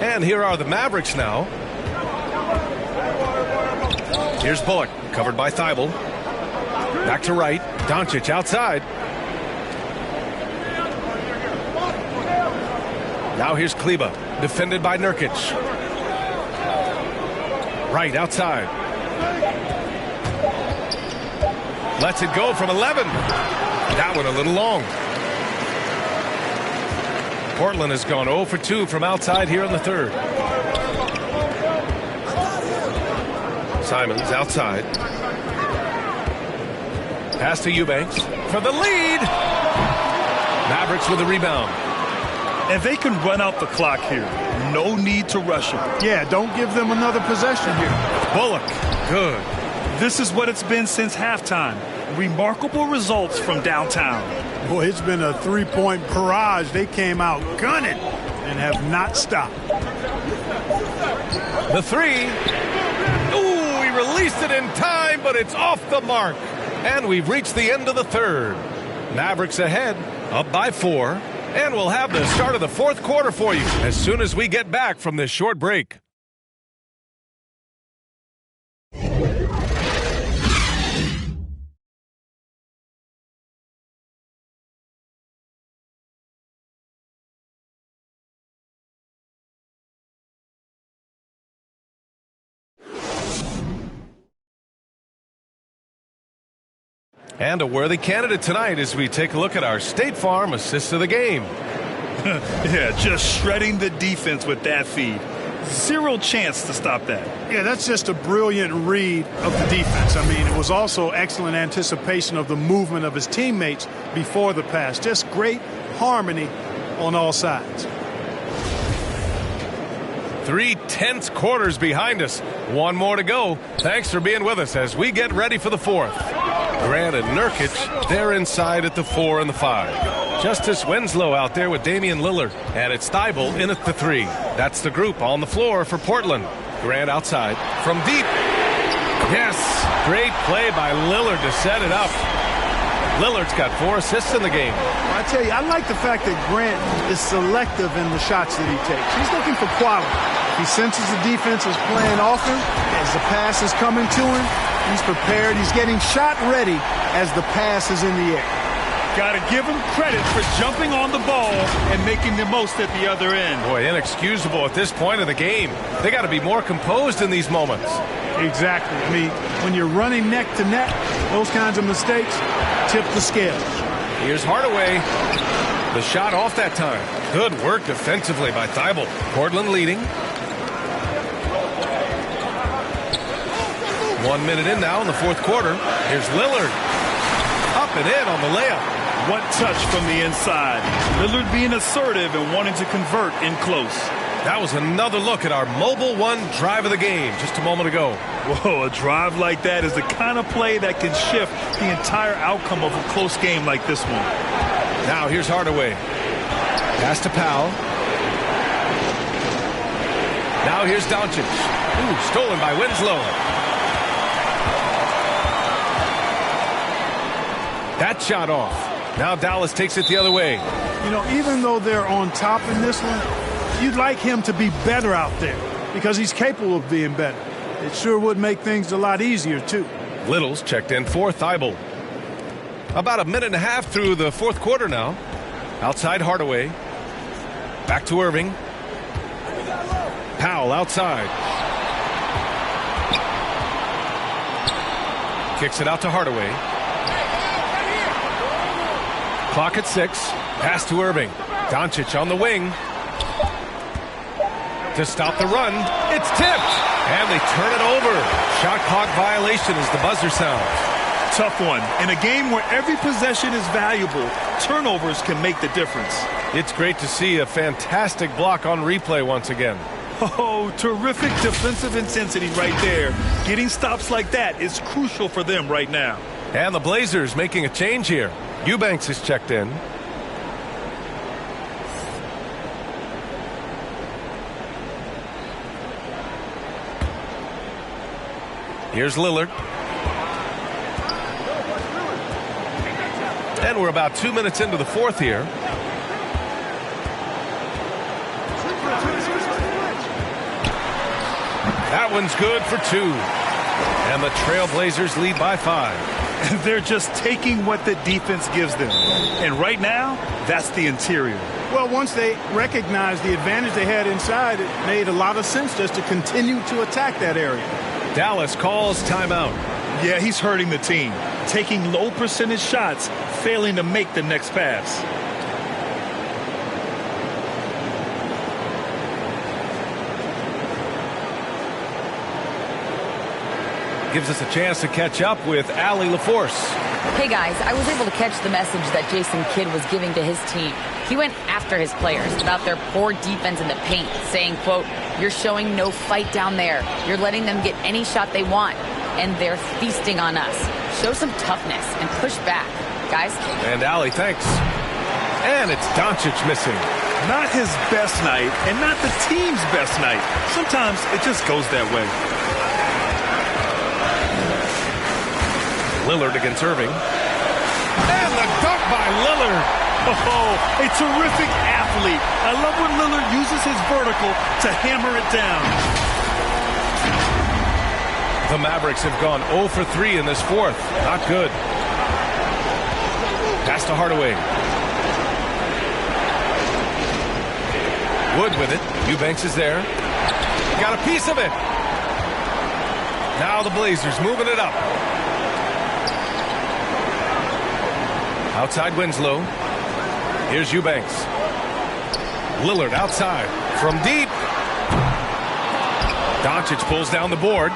And here are the Mavericks now. Here's Bullock, covered by Thibault. Back to right. Doncic outside. Now here's Kleba, defended by Nurkic. Right outside. Lets it go from 11. That one a little long. Portland has gone 0 for 2 from outside here in the third. Simons outside. Pass to Eubanks for the lead. Mavericks with the rebound. And they can run out the clock here. No need to rush it. Yeah, don't give them another possession here. Bullock, good. This is what it's been since halftime. Remarkable results from downtown. Boy, it's been a three-point barrage. They came out gunning and have not stopped. The three. Ooh, he released it in time, but it's off the mark. And we've reached the end of the third. Mavericks ahead, up by 4. And we'll have the start of the fourth quarter for you as soon as we get back from this short break. And a worthy candidate tonight as we take a look at our State Farm assist of the game. Yeah, just shredding the defense with that feed. Zero chance to stop that. Yeah, that's just a brilliant read of the defense. I mean, it was also excellent anticipation of the movement of his teammates before the pass. Just great harmony on all sides. 3 tense quarters behind us. One more to go. Thanks for being with us as we get ready for the fourth. Grant and Nurkic, they're inside at the 4 and the 5. Justice Winslow out there with Damian Lillard. And it's Thibault in at the 3. That's the group on the floor for Portland. Grant outside from deep. Yes, great play by Lillard to set it up. Lillard's got 4 assists in the game. I tell you, I like the fact that Grant is selective in the shots that he takes. He's looking for quality. He senses the defense is playing off him. As the pass is coming to him, he's prepared. He's getting shot ready as the pass is in the air. Got to give him credit for jumping on the ball and making the most at the other end. Boy, inexcusable at this point of the game. They got to be more composed in these moments. Exactly. I mean, when you're running neck to neck, those kinds of mistakes tip the scale. Here's Hardaway. The shot off that time. Good work defensively by Thibault. Portland leading. 1 minute in now in the fourth quarter. Here's Lillard. Up and in on the layup. What touch from the inside. Lillard being assertive and wanting to convert in close. That was another look at our Mobile One drive of the game just a moment ago. Whoa, a drive like that is the kind of play that can shift the entire outcome of a close game like this one. Now here's Hardaway. Pass to Powell. Now here's Doncic. Ooh, stolen by Winslow. That shot off. Now Dallas takes it the other way. You know, even though they're on top in this one, you'd like him to be better out there because he's capable of being better. It sure would make things a lot easier, too. Little's checked in for Thibault. About a minute and a half through the fourth quarter now. Outside Hardaway. Back to Irving. Powell outside. Kicks it out to Hardaway. Clock at 6. Pass to Irving. Doncic on the wing. To stop the run. It's tipped. And they turn it over. Shot clock violation as the buzzer sounds. Tough one. In a game where every possession is valuable, turnovers can make the difference. It's great to see a fantastic block on replay once again. Oh, terrific defensive intensity right there. Getting stops like that is crucial for them right now. And the Blazers making a change here. Eubanks is checked in. Here's Lillard. And we're about 2 minutes into the fourth here. That one's good for 2. And the Trailblazers lead by 5. They're just taking what the defense gives them. And right now, that's the interior. Well, once they recognized the advantage they had inside, it made a lot of sense just to continue to attack that area. Dallas calls timeout. Yeah, he's hurting the team. Taking low percentage shots, failing to make the next pass. Gives us a chance to catch up with Allie LaForce. Hey guys, I was able to catch the message that Jason Kidd was giving to his team. He went after his players about their poor defense in the paint, saying, quote, "You're showing no fight down there. You're letting them get any shot they want, and they're feasting on us. Show some toughness and push back, guys." And Allie, thanks. And it's Doncic missing. Not his best night, and not the team's best night. Sometimes it just goes that way. Lillard against Irving. And the dunk by Lillard. Oh, a terrific athlete. I love when Lillard uses his vertical to hammer it down. The Mavericks have gone 0 for 3 in this fourth. Not good. Pass to Hardaway. Wood with it. Eubanks is there. Got a piece of it. Now the Blazers moving it up. Outside Winslow. Here's Eubanks. Lillard outside from deep. Doncic pulls down the board.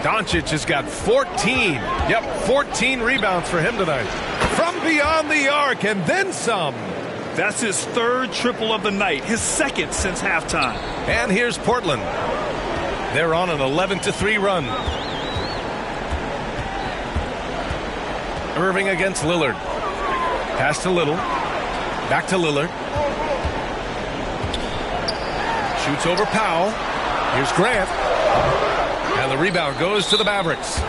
Doncic has got 14. Yep, 14 rebounds for him tonight. From beyond the arc and then some. That's his third triple of the night, his second since halftime. And here's Portland. They're on an 11-3 run. Irving against Lillard. Pass to Little. Back to Lillard. Shoots over Powell. Here's Grant. And the rebound goes to the Mavericks.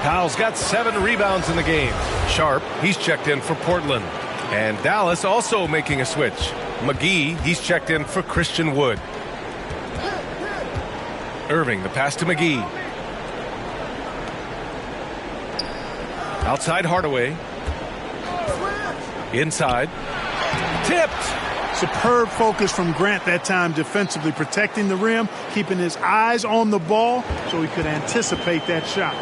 Powell's got 7 rebounds in the game. Sharp, he's checked in for Portland. And Dallas also making a switch. McGee, he's checked in for Christian Wood. Irving, the pass to McGee. Outside Hardaway. Inside. Tipped. Superb focus from Grant that time defensively, protecting the rim, keeping his eyes on the ball so he could anticipate that shot.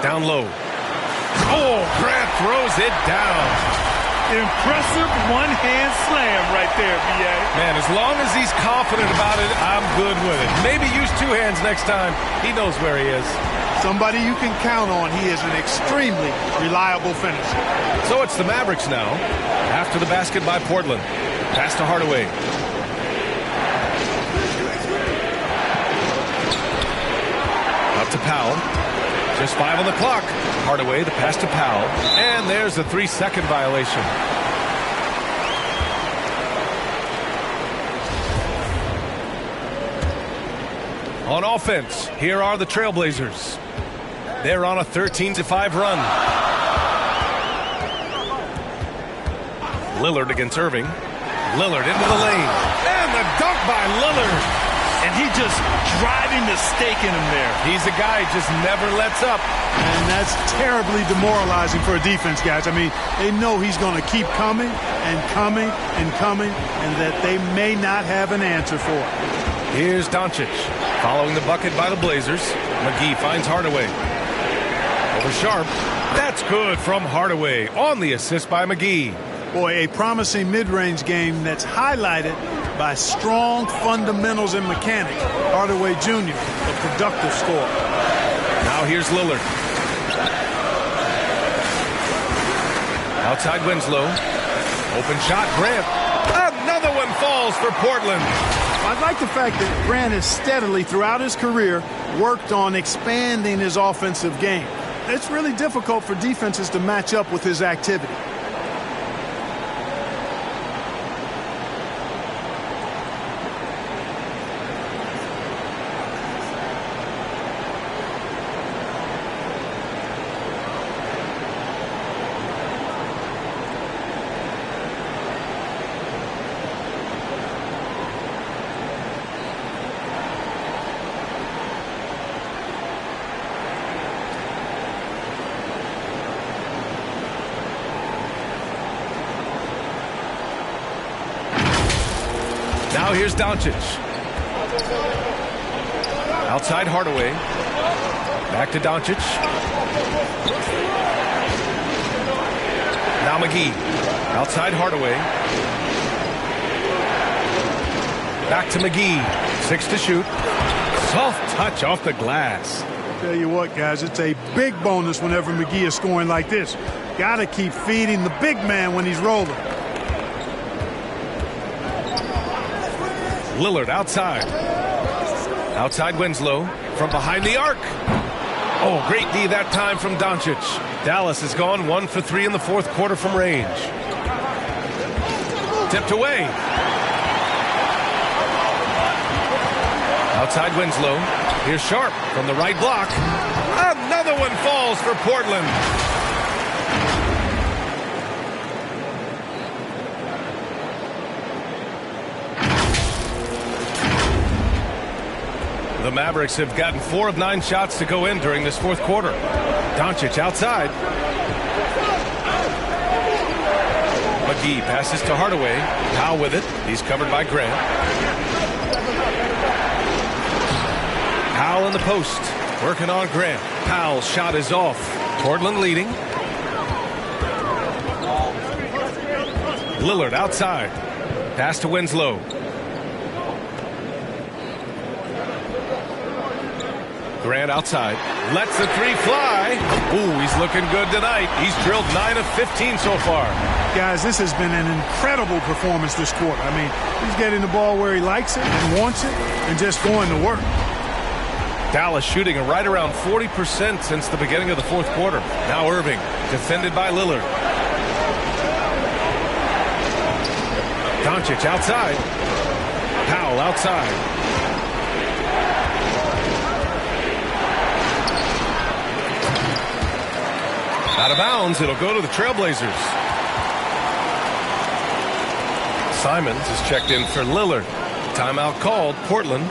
Down low. Oh, Grant throws it down. Impressive one-hand slam right there, B.A. Man, as long as he's confident about it, I'm good with it. Maybe use 2 hands next time. He knows where he is. Somebody you can count on. He is an extremely reliable finisher. So it's the Mavericks now. After the basket by Portland. Pass to Hardaway. Up to Powell. Just 5 on the clock. Hardaway, the pass to Powell. And there's a 3-second violation. On offense, here are the Trailblazers. They're on a 13-5 run. Lillard against Irving. Lillard into the lane. And the dunk by Lillard. And he just driving the stake in him there. He's a guy who just never lets up. And that's terribly demoralizing for a defense, guys. I mean, they know he's going to keep coming and coming and coming, and that they may not have an answer for it. Here's Doncic. Following the bucket by the Blazers. McGee finds Hardaway. Over Sharp. That's good from Hardaway on the assist by McGee. Boy, a promising mid-range game that's highlighted by strong fundamentals and mechanics. Hardaway Jr., a productive scorer. Now here's Lillard. Outside Winslow. Open shot, Grant. Another one falls for Portland. I like the fact that Grant has steadily, throughout his career, worked on expanding his offensive game. It's really difficult for defenses to match up with his activity. Now here's Doncic. Outside Hardaway. Back to Doncic. Now McGee. Outside Hardaway. Back to McGee. 6 to shoot. Soft touch off the glass. Tell you what, guys, it's a big bonus whenever McGee is scoring like this. Got to keep feeding the big man when he's rolling. Lillard outside. Outside Winslow from behind the arc. Oh, great D that time from Doncic. Dallas has gone 1 for 3 in the fourth quarter from range. Tipped away. Outside Winslow. Here's Sharp from the right block. Another one falls for Portland. The Mavericks have gotten 4 of 9 shots to go in during this fourth quarter. Doncic outside. McGee passes to Hardaway. Powell with it. He's covered by Grant. Powell in the post. Working on Grant. Powell's shot is off. Portland leading. Lillard outside. Pass to Winslow. Grant outside. Lets the 3 fly. Ooh, he's looking good tonight. He's drilled 9 of 15 so far. Guys, this has been an incredible performance this quarter. I mean, he's getting the ball where he likes it and wants it and just going to work. Dallas shooting right around 40% since the beginning of the fourth quarter. Now Irving, defended by Lillard. Doncic outside. Powell outside. Out of bounds, it'll go to the Trailblazers. Simons is checked in for Lillard. Timeout called, Portland.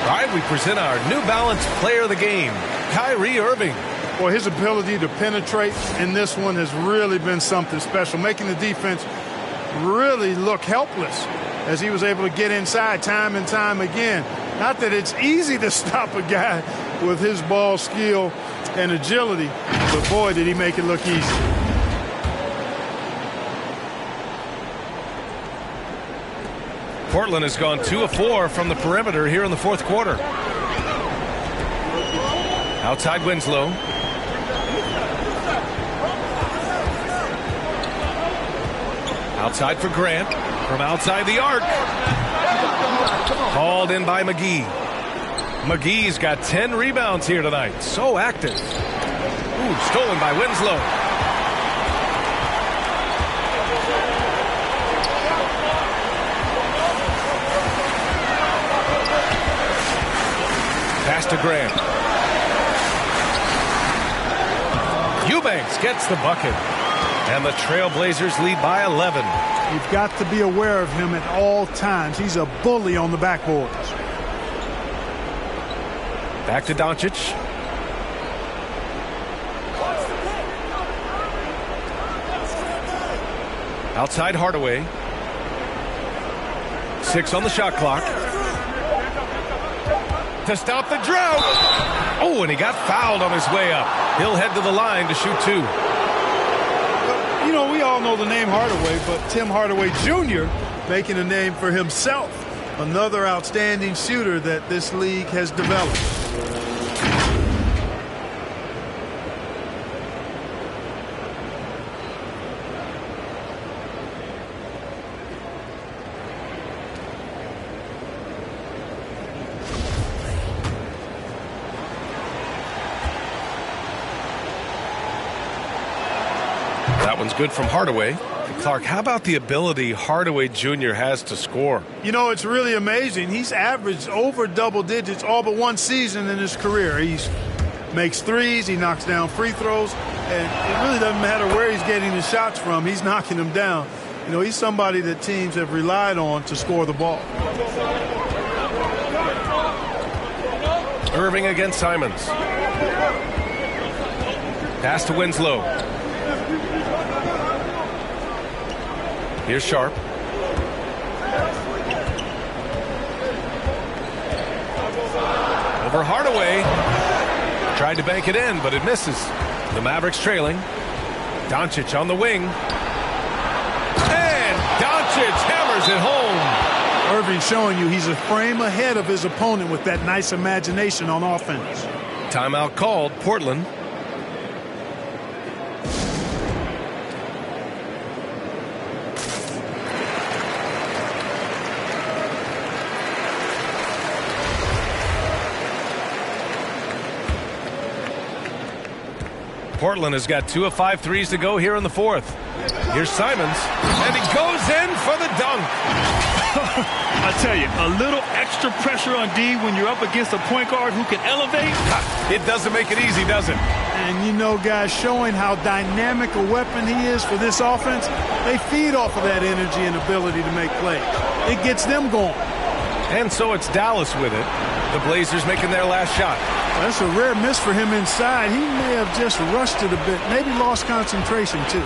All right, we present our New Balance Player of the Game, Kyrie Irving. Well, his ability to penetrate in this one has really been something special, making the defense really look helpless as he was able to get inside time and time again. Not that it's easy to stop a guy with his ball skill and agility, but boy, did he make it look easy. Portland has gone 2 of 4 from the perimeter here in the fourth quarter. Outside Winslow. Outside for Grant. From outside the arc. Called in by McGee. McGee's got 10 rebounds here tonight. So active. Ooh, stolen by Winslow. Pass to Grant. Eubanks gets the bucket. And the Trailblazers lead by 11. You've got to be aware of him at all times. He's a bully on the backboards. Back to Doncic. Outside Hardaway. 6 on the shot clock. To stop the drought. Oh, and he got fouled on his way up. He'll head to the line to shoot 2. You know, we all know the name Hardaway, but Tim Hardaway Jr. making a name for himself. Another outstanding shooter that this league has developed. That one's good from Hardaway. Clark, how about the ability Hardaway Jr. has to score? You know, it's really amazing. He's averaged over double digits all but one season in his career. He makes threes, he knocks down free throws, and it really doesn't matter where he's getting his shots from. He's knocking them down. You know, he's somebody that teams have relied on to score the ball. Irving against Simons. Pass to Winslow. Here's Sharp. Over Hardaway. Tried to bank it in, but it misses. The Mavericks trailing. Doncic on the wing. And Doncic hammers it home. Irving showing you he's a frame ahead of his opponent with that nice imagination on offense. Timeout called, Portland. Portland has got 2 of 5 threes to go here in the fourth. Here's Simons, and he goes in for the dunk. I tell you, a little extra pressure on D when you're up against a point guard who can elevate. It doesn't make it easy, does it? And you know, guys, showing how dynamic a weapon he is for this offense, they feed off of that energy and ability to make plays. It gets them going. And so it's Dallas with it. The Blazers making their last shot. That's a rare miss for him inside. He may have just rushed it a bit, maybe lost concentration too.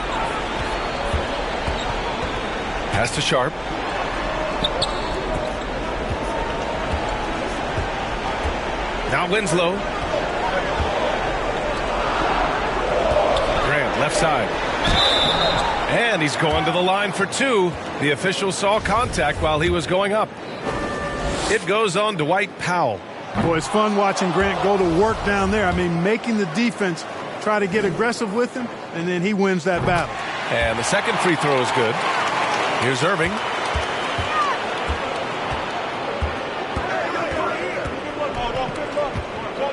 Pass to Sharp. Now Winslow. Grant, left side. And he's going to the line for 2. The official saw contact while he was going up. It goes on Dwight Powell. Boy, it's fun watching Grant go to work down there. I mean, making the defense try to get aggressive with him, and then he wins that battle. And the second free throw is good. Here's Irving.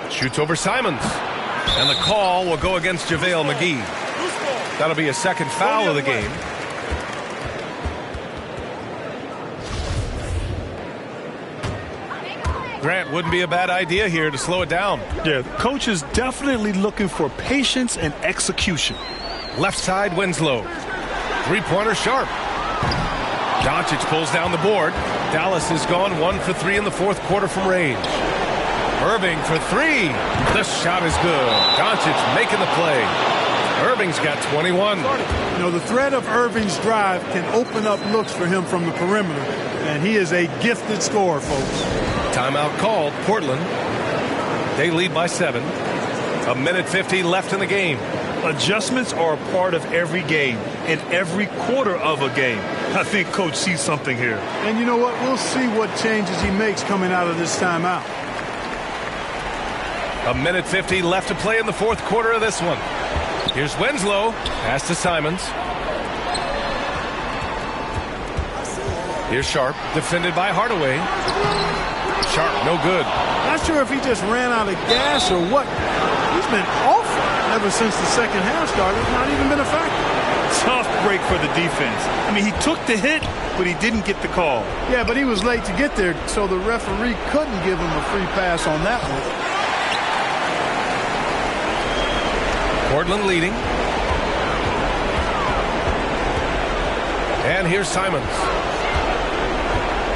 Shoots over Simons. And the call will go against JaVale McGee. That'll be a second foul of the game. Grant, wouldn't be a bad idea here to slow it down. Yeah, the coach is definitely looking for patience and execution. Left side, Winslow. Three-pointer Sharp. Doncic pulls down the board. Dallas has gone 1 for 3 in the fourth quarter from range. Irving for 3. The shot is good. Doncic making the play. Irving's got 21. You know, the threat of Irving's drive can open up looks for him from the perimeter, and he is a gifted scorer, folks. Timeout called, Portland. They lead by 7. 1:50 left in the game. Adjustments are a part of every game and every quarter of a game. I think Coach sees something here. And you know what? We'll see what changes he makes coming out of this timeout. 1:50 left to play in the fourth quarter of this one. Here's Winslow. Pass to Simons. Here's Sharp. Defended by Hardaway. Sharp, no good. Not sure if he just ran out of gas or what. He's been awful ever since the second half started. Not even been a factor. Tough break for the defense. I mean, he took the hit, but he didn't get the call. Yeah, but he was late to get there, so the referee couldn't give him a free pass on that one. Portland leading. And here's Simons.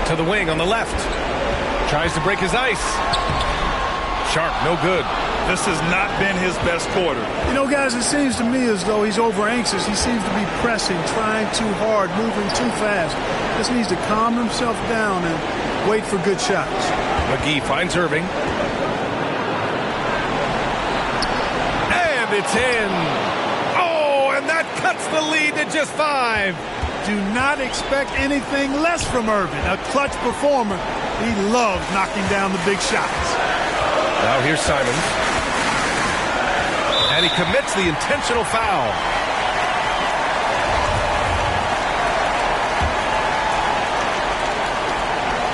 To the wing on the left. Tries to break his ice. Sharp, no good. This has not been his best quarter. You know, guys, it seems to me as though he's over anxious. He seems to be pressing, trying too hard, moving too fast. Just needs to calm himself down and wait for good shots. McGee finds Irving. And it's in. Oh, and that cuts the lead to just 5. Do not expect anything less from Irving. A clutch performer. He loves knocking down the big shots. Now here's Simons. And he commits the intentional foul.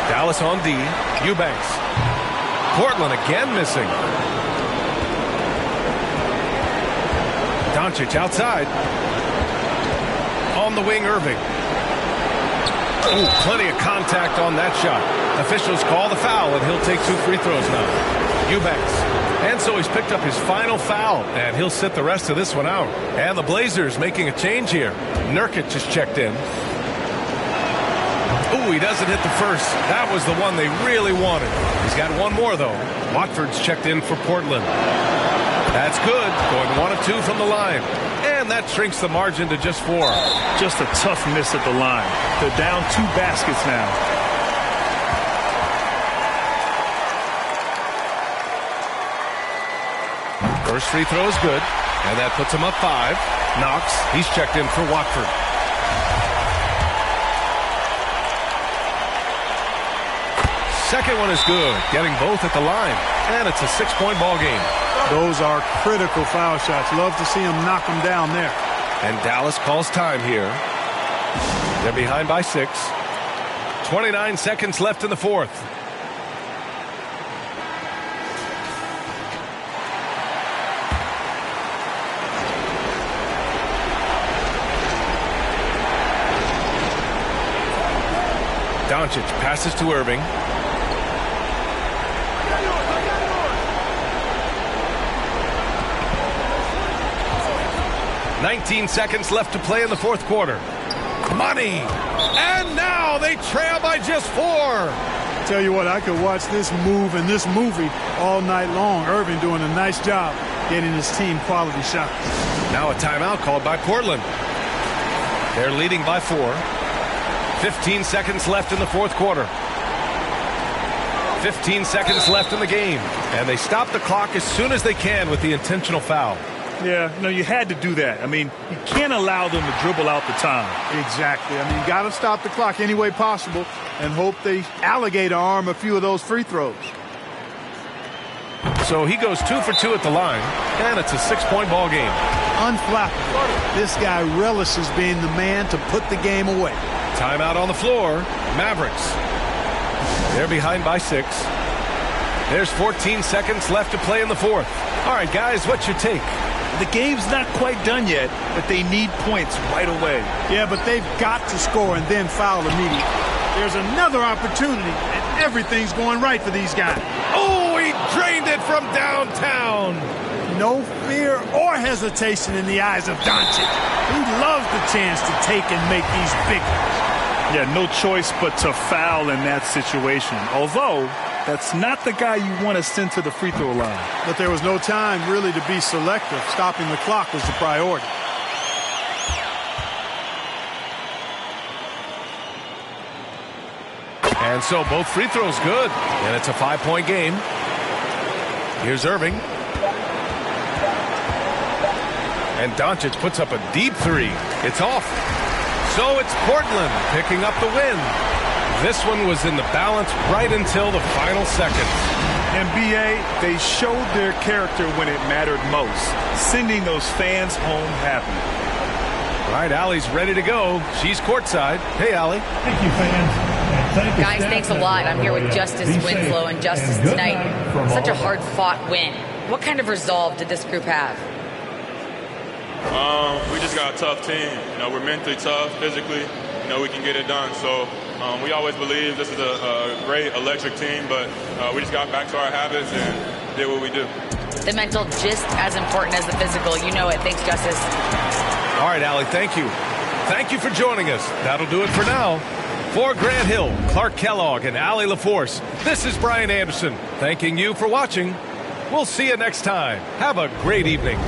Dallas on D. Eubanks. Portland again missing. Doncic outside. On the wing, Irving. Ooh, plenty of contact on that shot. Officials call the foul, and he'll take 2 free throws now. Eubanks. And so he's picked up his final foul, and he'll sit the rest of this one out. And the Blazers making a change here. Nurkic just checked in. Ooh, he doesn't hit the first. That was the one they really wanted. He's got one more, though. Watford's checked in for Portland. That's good. Going 1 of 2 from the line. And that shrinks the margin to just 4. Just a tough miss at the line. They're down 2 baskets now. First free throw is good, and that puts him up 5. Knox, he's checked in for Watford. Second one is good, getting both at the line, and it's a 6-point ball game. Those are critical foul shots. Love to see him knock them down there. And Dallas calls time here. They're behind by 6. 29 seconds left in the fourth. Doncic passes to Irving. "19 seconds left to play in the fourth quarter. Money! And now they trail by just 4. Tell you what, I could watch this move and this movie all night long. Irving doing a nice job getting his team quality shots. Now a timeout called by Portland. They're leading by 4. 15 seconds left in the fourth quarter. 15 seconds left in the game. And they stop the clock as soon as they can with the intentional foul. Yeah, no, you had to do that. I mean, you can't allow them to dribble out the time. Exactly. I mean, you got to stop the clock any way possible and hope they alligator arm a few of those free throws. So he goes 2 for 2 at the line, and it's a 6-point ball game. Unflappable. This guy relishes being the man to put the game away. Timeout on the floor. Mavericks. They're behind by 6. There's 14 seconds left to play in the fourth. All right, guys, what's your take? The game's not quite done yet, but they need points right away. Yeah, but they've got to score and then foul immediately. There's another opportunity, and everything's going right for these guys. Oh, he drained it from downtown. No fear or hesitation in the eyes of Doncic. He loves the chance to take and make these big ones. Yeah, no choice but to foul in that situation. Although, that's not the guy you want to send to the free throw line. But there was no time really to be selective. Stopping the clock was the priority. And so both free throws good. And it's a 5-point game. Here's Irving. And Doncic puts up a deep 3. It's off. So it's Portland picking up the win. This one was in the balance right until the final seconds. And B.A., they showed their character when it mattered most, sending those fans home happy. All right, Allie's ready to go. She's courtside. Hey, Allie. Thank you, fans. Guys, thanks a lot. I'm here with Justice Winslow, and Justice, tonight, such a hard-fought win. What kind of resolve did this group have? We just got a tough team. We're mentally tough, physically. We can get it done. So we always believe this is a great electric team, but we just got back to our habits and did what we do. The mental just as important as the physical. You know it. Thanks, Justice. All right, Allie, thank you. Thank you for joining us. That'll do it for now. For Grant Hill, Clark Kellogg, and Allie LaForce, this is Brian Anderson thanking you for watching. We'll see you next time. Have a great evening.